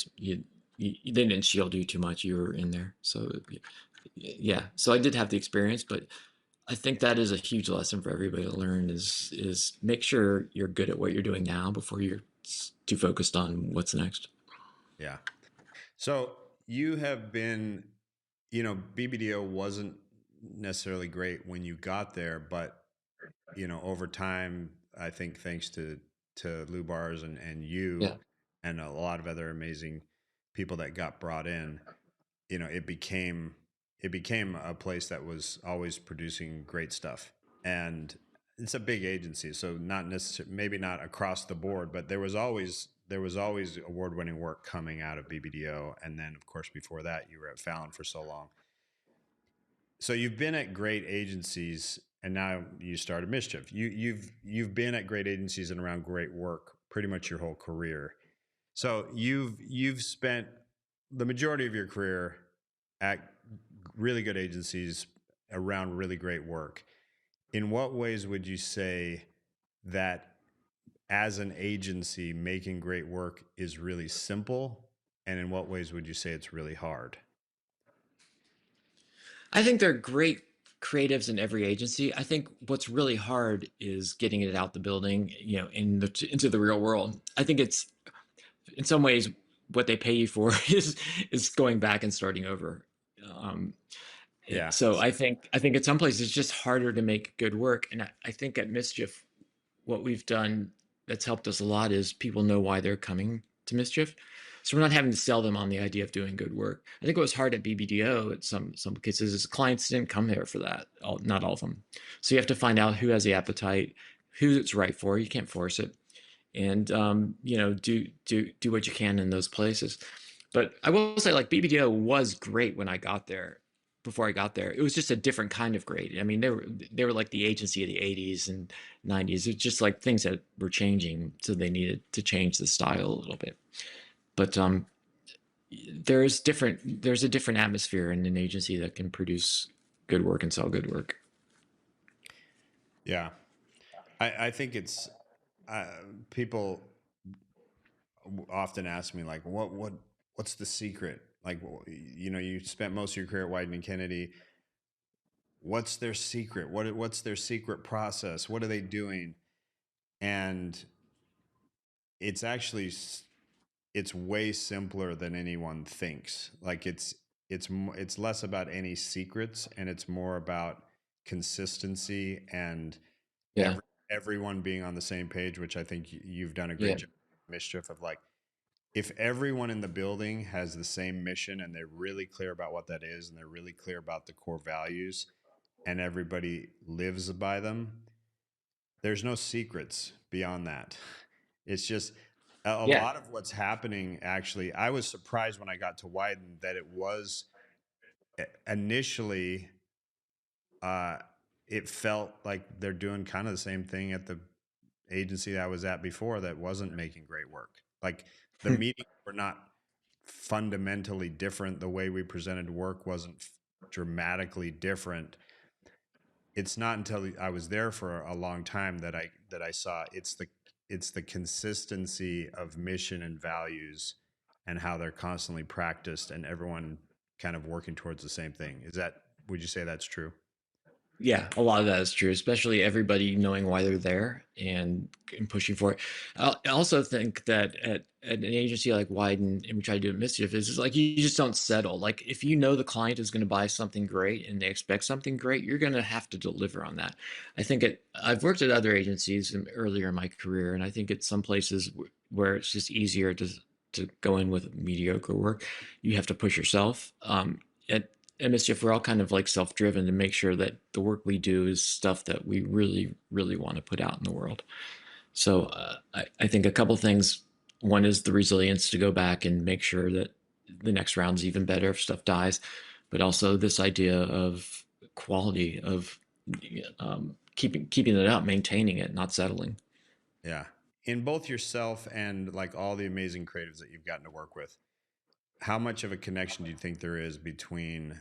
They didn't shield you too much. You were in there, so yeah. So I did have the experience, but I think that is a huge lesson for everybody to learn: is make sure you're good at what you're doing now before you're too focused on what's next. Yeah. So you have been, BBDO wasn't necessarily great when you got there, but over time, I think thanks to Lou Bars and you Yeah, and a lot of other amazing people that got brought in, it became a place that was always producing great stuff. And it's a big agency, so not necessarily, maybe not across the board, but there was always award-winning work coming out of BBDO. And then of course before that you were at Fallon for so long. So you've been at great agencies, and now you started Mischief. You've been at great agencies and around great work pretty much your whole career. So you've spent the majority of your career at really good agencies around really great work. In what ways would you say that as an agency making great work is really simple, and in what ways would you say it's really hard? I think there are great creatives in every agency. I think what's really hard is getting it out the building, into the real world. I think it's in some ways what they pay you for is going back and starting over. Um, Yeah. so I think at some places it's just harder to make good work, and I think at Mischief, what we've done that's helped us a lot is people know why they're coming to Mischief. So we're not having to sell them on the idea of doing good work. I think what was hard at BBDO at some cases is clients didn't come there for that. Not all of them. So you have to find out who has the appetite, who it's right for. You can't force it, and do what you can in those places. But I will say, like, BBDO was great when I got there. Before I got there, it was just a different kind of great. I mean, they were like the agency of the '80s and '90s. It's just like things that were changing, so they needed to change the style a little bit. But there's a different atmosphere in an agency that can produce good work and sell good work. Yeah. I think it's uh, people often ask me like, what's the secret? like, you know, you spent most of your career at Wieden and Kennedy. What's their secret? What's their secret process? What are they doing? And it's actually, it's way simpler than anyone thinks. Like it's less about any secrets, and it's more about consistency and Yeah. everyone being on the same page, which I think you've done a Yeah. great job, Mischief, of like, if everyone in the building has the same mission and they're really clear about what that is, and they're really clear about the core values, and everybody lives by them, there's no secrets beyond that. It's just a Yeah. lot of what's happening. Actually, I was surprised when I got to Wieden that it was initially, it felt like they're doing kind of the same thing at the agency that I was at before that wasn't making great work. Like the meetings were not fundamentally different. The way we presented work wasn't dramatically different. It's not until I was there for a long time that I saw it's the consistency of mission and values and how they're constantly practiced, and everyone kind of working towards the same thing. Would you say that's true? Yeah, a lot of that is true, especially everybody knowing why they're there and pushing for it. I also think that at an agency like Wyden, and we try to do it Mischief, is just like you just don't settle. Like if you know the client is going to buy something great and they expect something great, you're going to have to deliver on that. I think I've worked at other agencies earlier in my career, and I think at some places where it's just easier to go in with mediocre work, you have to push yourself. At Mischief, we're all kind of like self-driven to make sure that the work we do is stuff that we really, really want to put out in the world. So I think a couple things. One is the resilience to go back and make sure that the next round's even better if stuff dies, but also this idea of quality of keeping it up, maintaining it, not settling. Yeah. In both yourself and like all the amazing creatives that you've gotten to work with, how much of a connection do you think there is between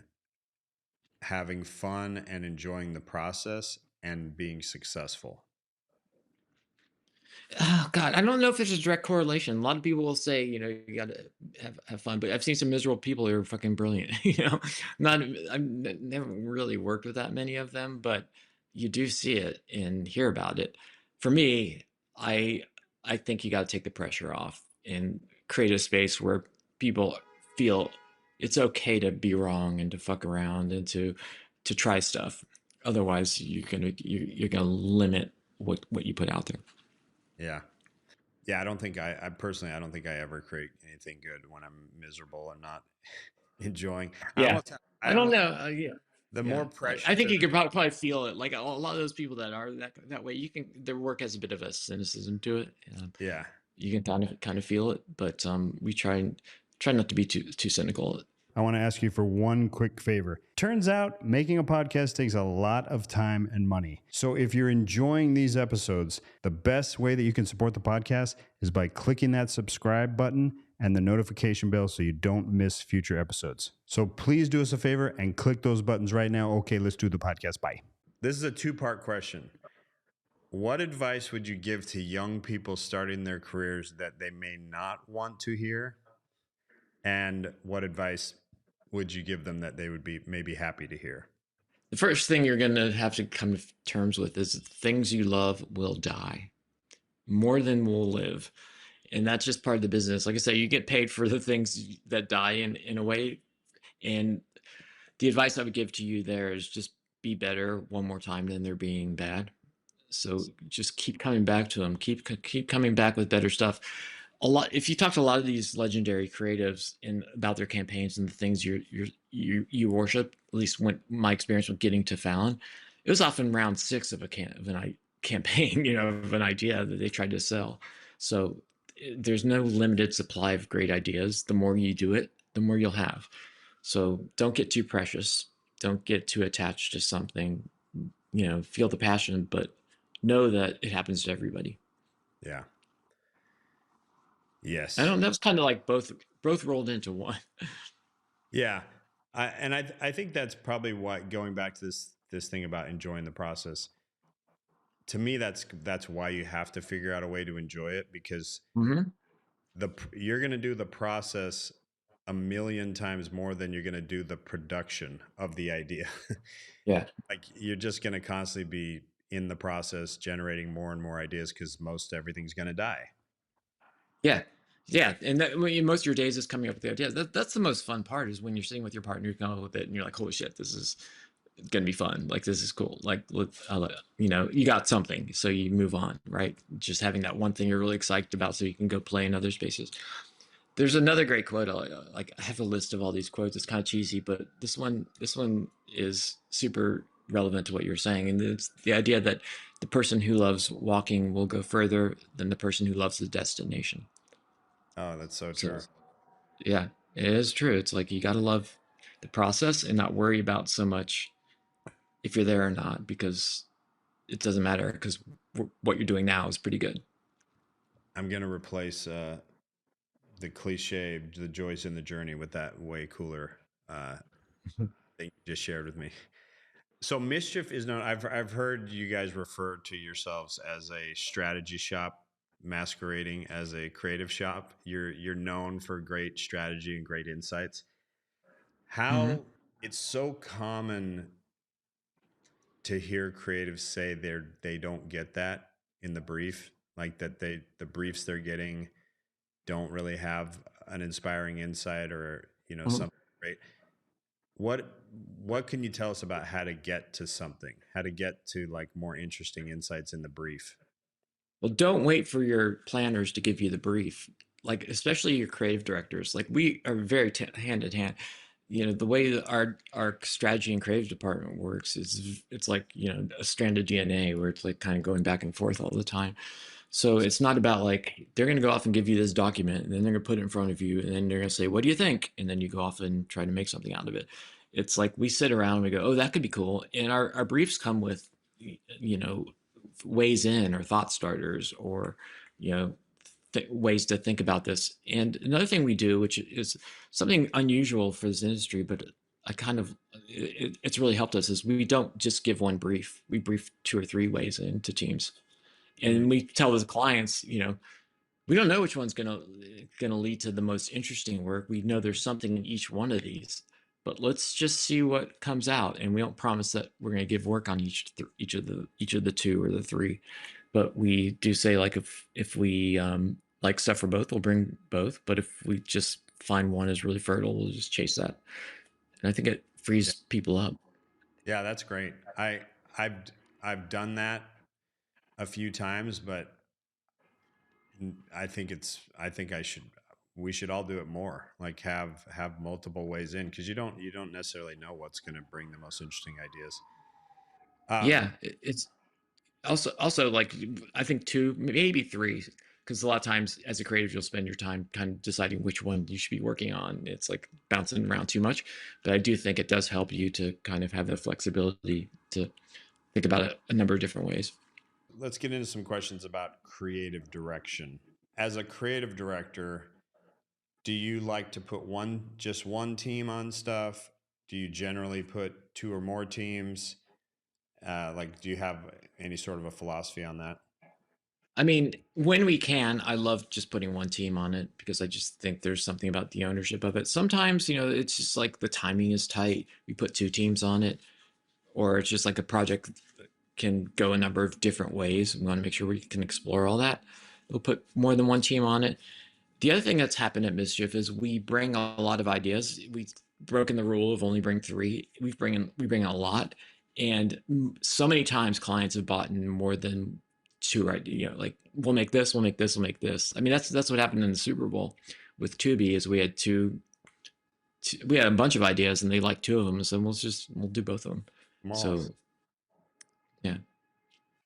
having fun and enjoying the process and being successful? Oh God, I don't know if there's a direct correlation. A lot of people will say, you know, you got to have fun, but I've seen some miserable people who are fucking brilliant. You know, not never really worked with that many of them, but you do see it and hear about it. For me, I I think you got to take the pressure off and create a space where people feel it's okay to be wrong and to fuck around and to try stuff. Otherwise, you're gonna limit what you put out there. Yeah. Yeah. I personally, I don't think I ever create anything good when I'm miserable and not enjoying. Yeah. I don't almost, know. Yeah. the Yeah. more pressure, I think you could probably feel it. Like a lot of those people that are that way, their work has a bit of a cynicism to it. yeah. You can kind of feel it, but we try not to be too cynical. I want to ask you for one quick favor. Turns out making a podcast takes a lot of time and money. So if you're enjoying these episodes, the best way that you can support the podcast is by clicking that subscribe button and the notification bell so you don't miss future episodes. So please do us a favor and click those buttons right now. Okay, let's do the podcast. Bye. This is a two-part question. What advice would you give to young people starting their careers that they may not want to hear? And what advice would you give them that they would be maybe happy to hear? The first thing you're going to have to come to terms with is things you love will die more than will live. And that's just part of the business. Like I say, you get paid for the things that die in a way. And the advice I would give to you there is just be better one more time than they're being bad. So just keep coming back to them. Keep coming back with better stuff. If you talk to a lot of these legendary creatives and about their campaigns and the things you worship, at least when my experience with getting to Fallon, it was often round 6 of an campaign, you know, of an idea that they tried to sell. So there's no limited supply of great ideas. The more you do it, the more you'll have. So don't get too precious. Don't get too attached to something. You know, feel the passion, but know that it happens to everybody. Yeah. Yes. That's kind of like both rolled into one. Yeah. I think that's probably what, going back to this thing about enjoying the process, to me, that's why you have to figure out a way to enjoy it, because Mm-hmm. you're going to do the process a million times more than you're going to do the production of the idea. Yeah. Like you're just going to constantly be in the process generating more and more ideas because most everything's going to die. Yeah. Yeah. And that, most of your days is coming up with the ideas. That's the most fun part, is when you're sitting with your partner, you come up with it and you're like, holy shit, this is going to be fun. Like, this is cool. Like, you got something. So you move on, right? Just having that one thing you're really excited about so you can go play in other spaces. There's another great quote. I have a list of all these quotes. It's kind of cheesy, but this one is super relevant to what you're saying. And it's the idea that the person who loves walking will go further than the person who loves the destination. Oh, that's so true. So, yeah, it is true. It's like, you got to love the process and not worry about so much if you're there or not, because it doesn't matter, because what you're doing now is pretty good. I'm going to replace the cliche, the joys in the journey, with that way cooler thing you just shared with me. So Mischief is known. I've heard you guys refer to yourselves as a strategy shop masquerading as a creative shop. You're known for great strategy and great insights. How it's so common to hear creatives say they don't get that in the brief, like that the briefs they're getting don't really have an inspiring insight or something great. What can you tell us about how to get to something, how to get to like more interesting insights in the brief? Well, don't wait for your planners to give you the brief. Like, especially your creative directors. Like, we are very hand in hand. The way that our strategy and creative department works is, it's like, a strand of DNA, where it's like kind of going back and forth all the time. So it's not about like, they're going to go off and give you this document, and then they're going to put it in front of you, and then they're going to say, what do you think? And then you go off and try to make something out of it. It's like, we sit around and we go, oh, that could be cool. And our briefs come with, ways in, or thought starters, or, ways to think about this. And another thing we do, which is something unusual for this industry, but it's really helped us, is we don't just give one brief. We brief 2 or 3 ways into teams. And we tell the clients, we don't know which one's gonna lead to the most interesting work. We know there's something in each one of these, but let's just see what comes out. And we don't promise that we're going to give work on each of the 2 or the 3, but we do say, like, if we like stuff for both, we'll bring both. But if we just find one is really fertile, we'll just chase that. And I think it frees people up. Yeah, that's great. I've done that a few times, but we should all do it more. Like have multiple ways in, because you don't necessarily know what's going to bring the most interesting ideas. Yeah, it's also like, I think 2, maybe 3, because a lot of times as a creative, you'll spend your time kind of deciding which one you should be working on. It's like bouncing around too much, but I do think it does help you to kind of have the flexibility to think about it a number of different ways. Let's get into some questions about creative direction. As a creative director, do you like to put just one team on stuff? Do you generally put 2 or more teams? Do you have any sort of a philosophy on that? I mean, when we can, I love just putting one team on it, because I just think there's something about the ownership of it. Sometimes, it's just like the timing is tight. We put 2 teams on it, or it's just like a project can go a number of different ways. We want to make sure we can explore all that. We'll put more than one team on it. The other thing that's happened at Mischief is we bring a lot of ideas. We've broken the rule of only bring 3. We bring a lot. And so many times clients have bought in more than 2 ideas. Like, we'll make this, we'll make this, we'll make this. I mean, that's what happened in the Super Bowl with Tubi, is we had we had a bunch of ideas, and they liked 2 of them. So we'll do both of them. Awesome. So, yeah.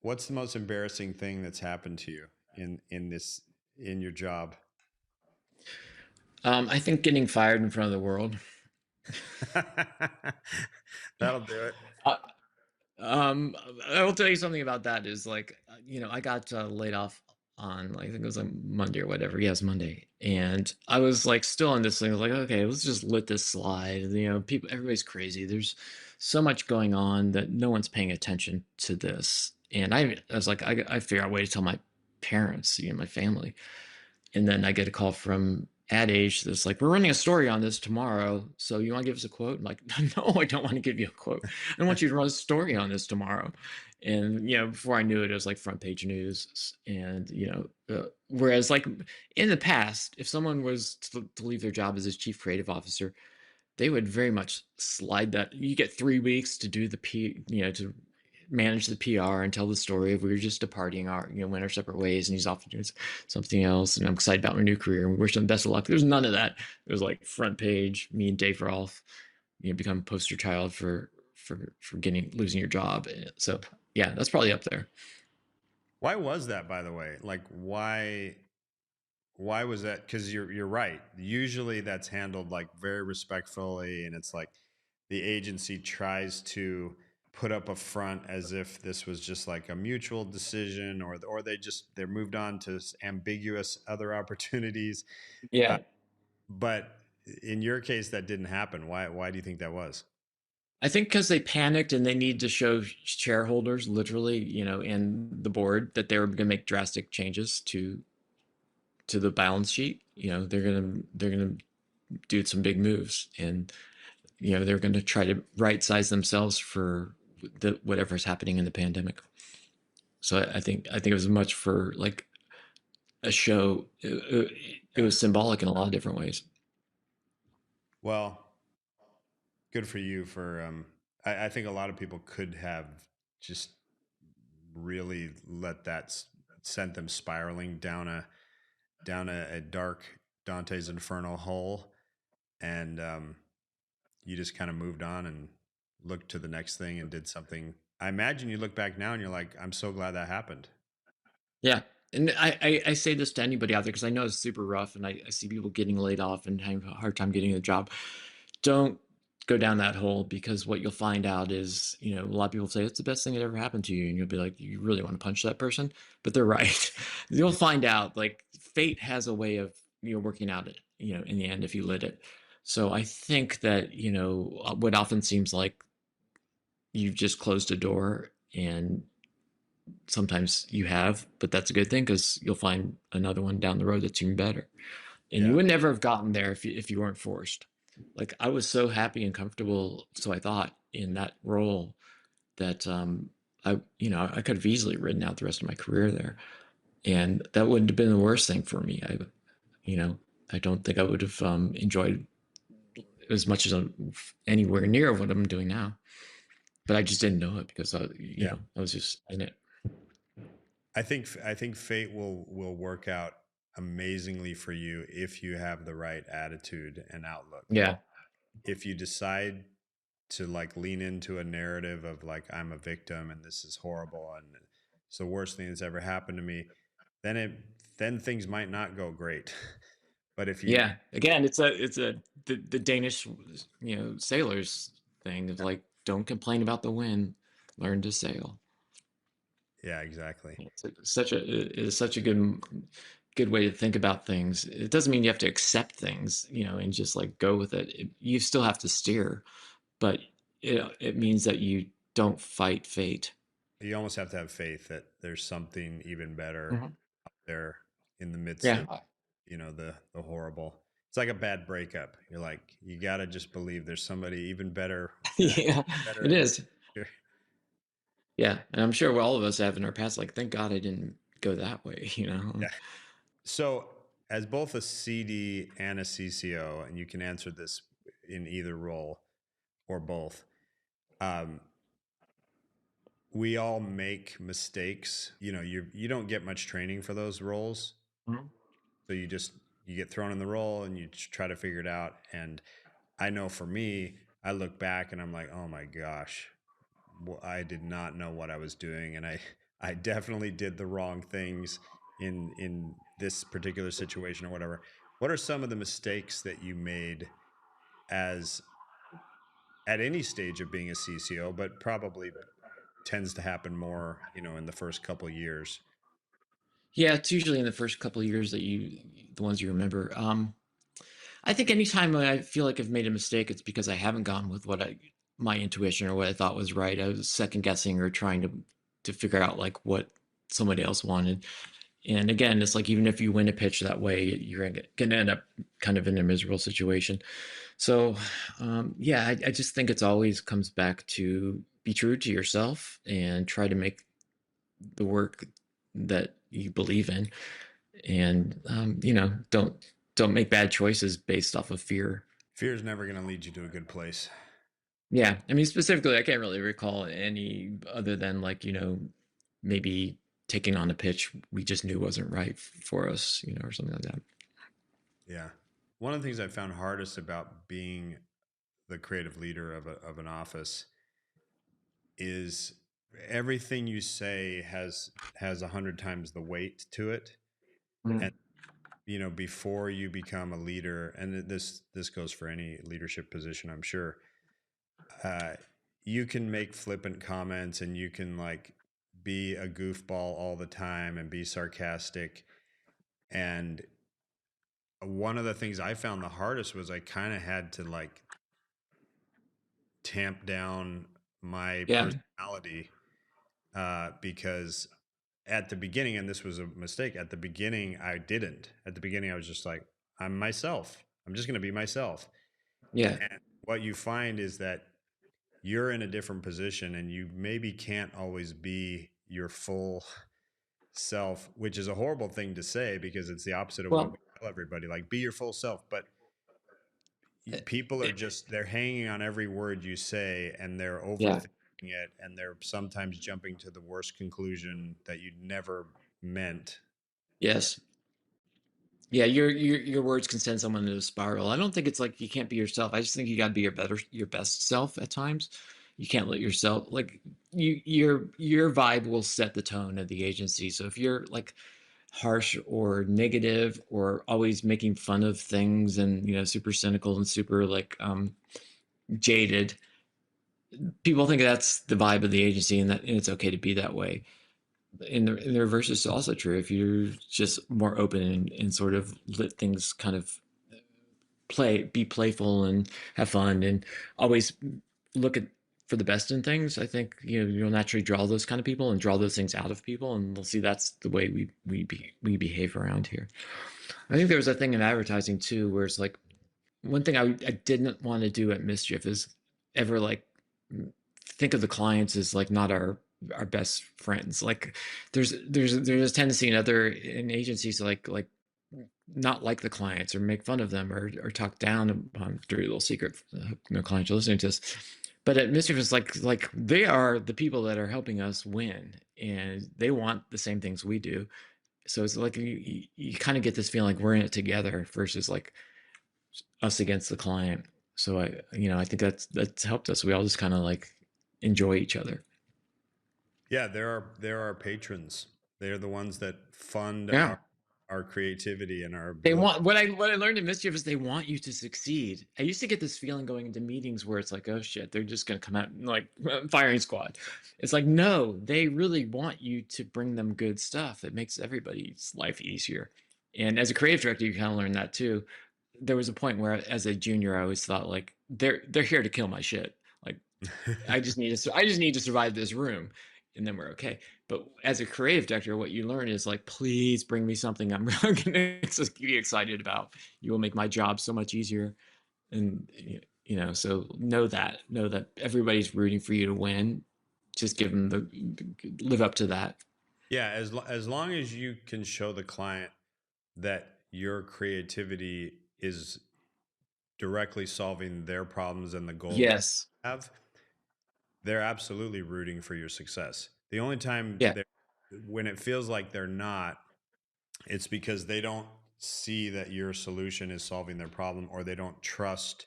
What's the most embarrassing thing that's happened to you in your job? I think getting fired in front of the world. That'll do it. I will tell you something about that, is like, I got laid off on, I think it was like Monday or whatever. Yes, Monday. And I was like still on this thing. I was like, okay, let's just let this slide. Everybody's crazy. There's so much going on that no one's paying attention to this. And I was like, I figure out a way to tell my parents, my family. And then I get a call from AdAge that's like, we're running a story on this tomorrow, so you want to give us a quote? I'm like, no, I don't want to give you a quote. I don't want you to run a story on this tomorrow. And before I knew it, it was like front page news. And whereas like in the past, if someone was to leave their job as a chief creative officer, they would very much slide that. You get 3 weeks to do the to manage the PR and tell the story of we were just departing went our separate ways, and he's off doing something else, and I'm excited about my new career and we wish him the best of luck. There's none of that. It was like front page, me and Dave Rolfe, become poster child for losing your job. So yeah, that's probably up there. Why was that, by the way? Like, why was that? Because you're right. Usually that's handled like very respectfully, and it's like the agency tries to put up a front as if this was just like a mutual decision, or they're moved on to ambiguous other opportunities. Yeah. But in your case, that didn't happen. Why do you think that was? I think because they panicked and they need to show shareholders, literally, and the board, that they were going to make drastic changes to the balance sheet. They're gonna do some big moves, and they're going to try to right size themselves for whatever's happening in the pandemic. So I think it was much for like a show. It was symbolic in a lot of different ways. Well, good for you for I think a lot of people could have just really let that sent them spiraling down a dark Dante's Inferno hole, and you just kind of moved on and looked to the next thing and did something. I imagine you look back now and you're like, I'm so glad that happened. Yeah. And I say this to anybody out there because I know it's super rough, and I see people getting laid off and having a hard time getting a job. Don't go down that hole, because what you'll find out is, a lot of people say it's the best thing that ever happened to you, and you'll be like, you really want to punch that person? But they're right. You'll find out like fate has a way of working out it, in the end, if you let it. So I think that what often seems like you've just closed a door, and sometimes you have, but that's a good thing, because you'll find another one down the road that's even better. And you would never have gotten there if you weren't forced. Like, I was so happy and comfortable, so I thought, in that role that I could have easily ridden out the rest of my career there, and that wouldn't have been the worst thing for me. I don't think I would have enjoyed as much as anywhere near what I'm doing now, but I just didn't know it because I was just in it. I think fate will work out amazingly for you if you have the right attitude and outlook. Yeah. If you decide to like lean into a narrative of like, I'm a victim and this is horrible and it's the worst thing that's ever happened to me, then things might not go great. But if you again, it's the Danish sailors thing of like, don't complain about the wind, learn to sail. Yeah, exactly. It's such a good way to think about things. It doesn't mean you have to accept things, and just like go with it. You still have to steer, but it means that you don't fight fate. You almost have to have faith that there's something even better out there in the midst of the horrible. It's like a bad breakup. You're like, you got to just believe there's somebody even better. Better. It is. Yeah, and I'm sure all of us have in our past, like, thank God I didn't go that way, Yeah. So, as both a CD and a CCO, and you can answer this in either role or both, we all make mistakes. You don't get much training for those roles, so you get thrown in the role and you try to figure it out. And I know for me, I look back and I'm like, oh my gosh. Well, I did not know what I was doing, and I definitely did the wrong things in this particular situation or whatever. What are some of the mistakes that you made at any stage of being a CCO, but probably tends to happen more, in the first couple of years? Yeah, it's usually in the first couple of years the ones you remember. I think anytime I feel like I've made a mistake, it's because I haven't gone with my intuition or what I thought was right. I was second guessing or trying to figure out like what somebody else wanted. And again, it's like, even if you win a pitch that way, you're going to end up kind of in a miserable situation. So, yeah, I just think it's always comes back to be true to yourself and try to make the work that you believe in. And, don't make bad choices based off of fear. Fear is never going to lead you to a good place. Yeah. I mean, specifically, I can't really recall any other than maybe taking on a pitch we just knew wasn't right for us, or something like that. Yeah. One of the things I found hardest about being the creative leader of an office is everything you say has 100 times the weight to it. And before you become a leader, and this goes for any leadership position, I'm sure, you can make flippant comments and you can be a goofball all the time and be sarcastic. And one of the things I found the hardest was I kind of had to tamp down my personality, because at the beginning, and this was a mistake, at the beginning I didn't. At the beginning I was just like, I'm myself. I'm just going to be myself. Yeah. And what you find is that you're in a different position and you maybe can't always be your full self, which is a horrible thing to say because it's the opposite of what we tell everybody, be your full self. But people are they're hanging on every word you say and they're overthinking it, and they're sometimes jumping to the worst conclusion that you never meant. Yes. Yeah, your words can send someone into a spiral. I don't think it's like you can't be yourself. I just think you got to be your best self at times. You can't let yourself your vibe will set the tone of the agency. So if you're harsh or negative or always making fun of things and super cynical and super jaded, people think that's the vibe of the agency, and it's okay to be that way. In the reverse is also true. If you're just more open and sort of let things kind of be playful and have fun and always look for the best in things, I think you'll naturally draw those kind of people and draw those things out of people, and they'll see that's the way we behave around here. I think there was a thing in advertising too, where it's one thing I didn't want to do at Mischief is ever think of the clients as not our best friends. There's a tendency in agencies to not like the clients or make fun of them or talk down upon. Dirty little secret, no clients are listening to this. But at Mischief, it's they are the people that are helping us win, and they want the same things we do. So it's you kind of get this feeling we're in it together versus us against the client. So I think that's helped us. We all just kind of enjoy each other. Yeah, there are patrons. They're the ones that fund our creativity and our ability. They want what I learned in Mischief is they want you to succeed. I used to get this feeling going into meetings where it's oh shit, they're just gonna come out firing squad. It's no, they really want you to bring them good stuff. It makes everybody's life easier. And as a creative director, you kind of learn that too. There was a point where, as a junior, I always thought they're here to kill my shit. I just need to survive this room, and then we're okay. But as a creative director, what you learn is please bring me something I'm going to be excited about. You will make my job so much easier. And so know that everybody's rooting for you to win. Just give them live up to that. Yeah, as long as you can show the client that your creativity is directly solving their problems and the goals they have, they're absolutely rooting for your success. The only time when it feels like they're not, it's because they don't see that your solution is solving their problem, or they don't trust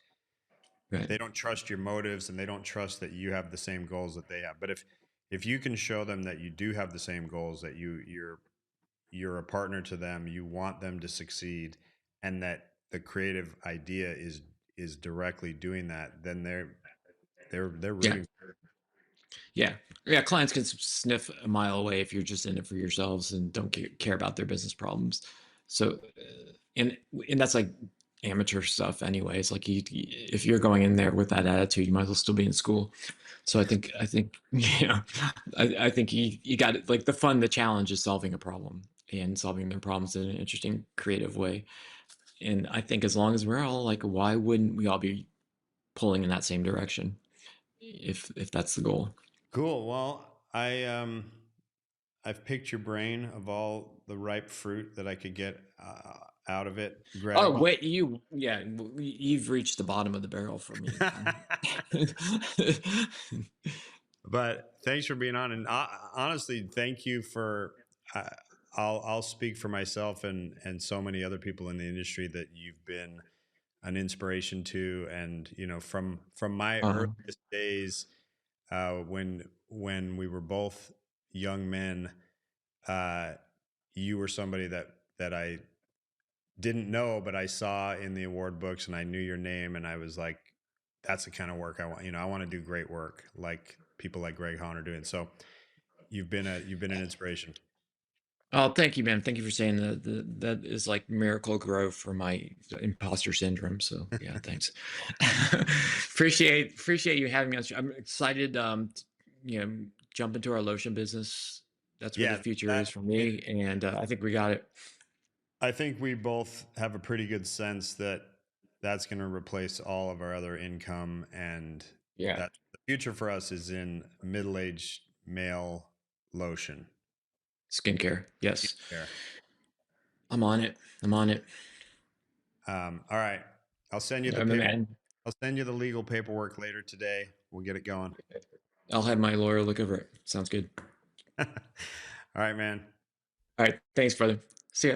your motives, and they don't trust that you have the same goals that they have. But if you can show them that you do have the same goals, that you're a partner to them, you want them to succeed, and that the creative idea is directly doing that, then they're rooting for it. Yeah, clients can sniff a mile away if you're just in it for yourselves and don't care about their business problems. So and that's amateur stuff anyways. If you're going in there with that attitude, you might as well still be in school. So I think I think you got it. The challenge is solving a problem. and solving their problems in an interesting, creative way. And I think as long as we're all like, why wouldn't we all be pulling in that same direction if that's the goal? Cool. Well, I've picked your brain of all the ripe fruit that I could get out of it, Greg. Oh, wait, you've reached the bottom of the barrel for me. But thanks for being on, and honestly, thank you for. I'll speak for myself and so many other people in the industry that you've been an inspiration to, and from my earliest days when we were both young men, you were somebody that I didn't know, but I saw in the award books, and I knew your name, and I was like, that's the kind of work I want. I want to do great work like people like Greg Hahn are doing. So you've been an inspiration. Oh, thank you, man. Thank you for saying that. That is like miracle grow for my imposter syndrome. So yeah, thanks. appreciate you having me on. I'm excited. Jump into our lotion business. That's where the future is for me, and I think we got it. I think we both have a pretty good sense that that's going to replace all of our other income, and that the future for us is in middle-aged male lotion. Skincare. Yes. Skincare. I'm on it. All right. I'll send you I'll send you the legal paperwork later today. We'll get it going. I'll have my lawyer look over it. Sounds good. All right, man. All right. Thanks, brother. See ya.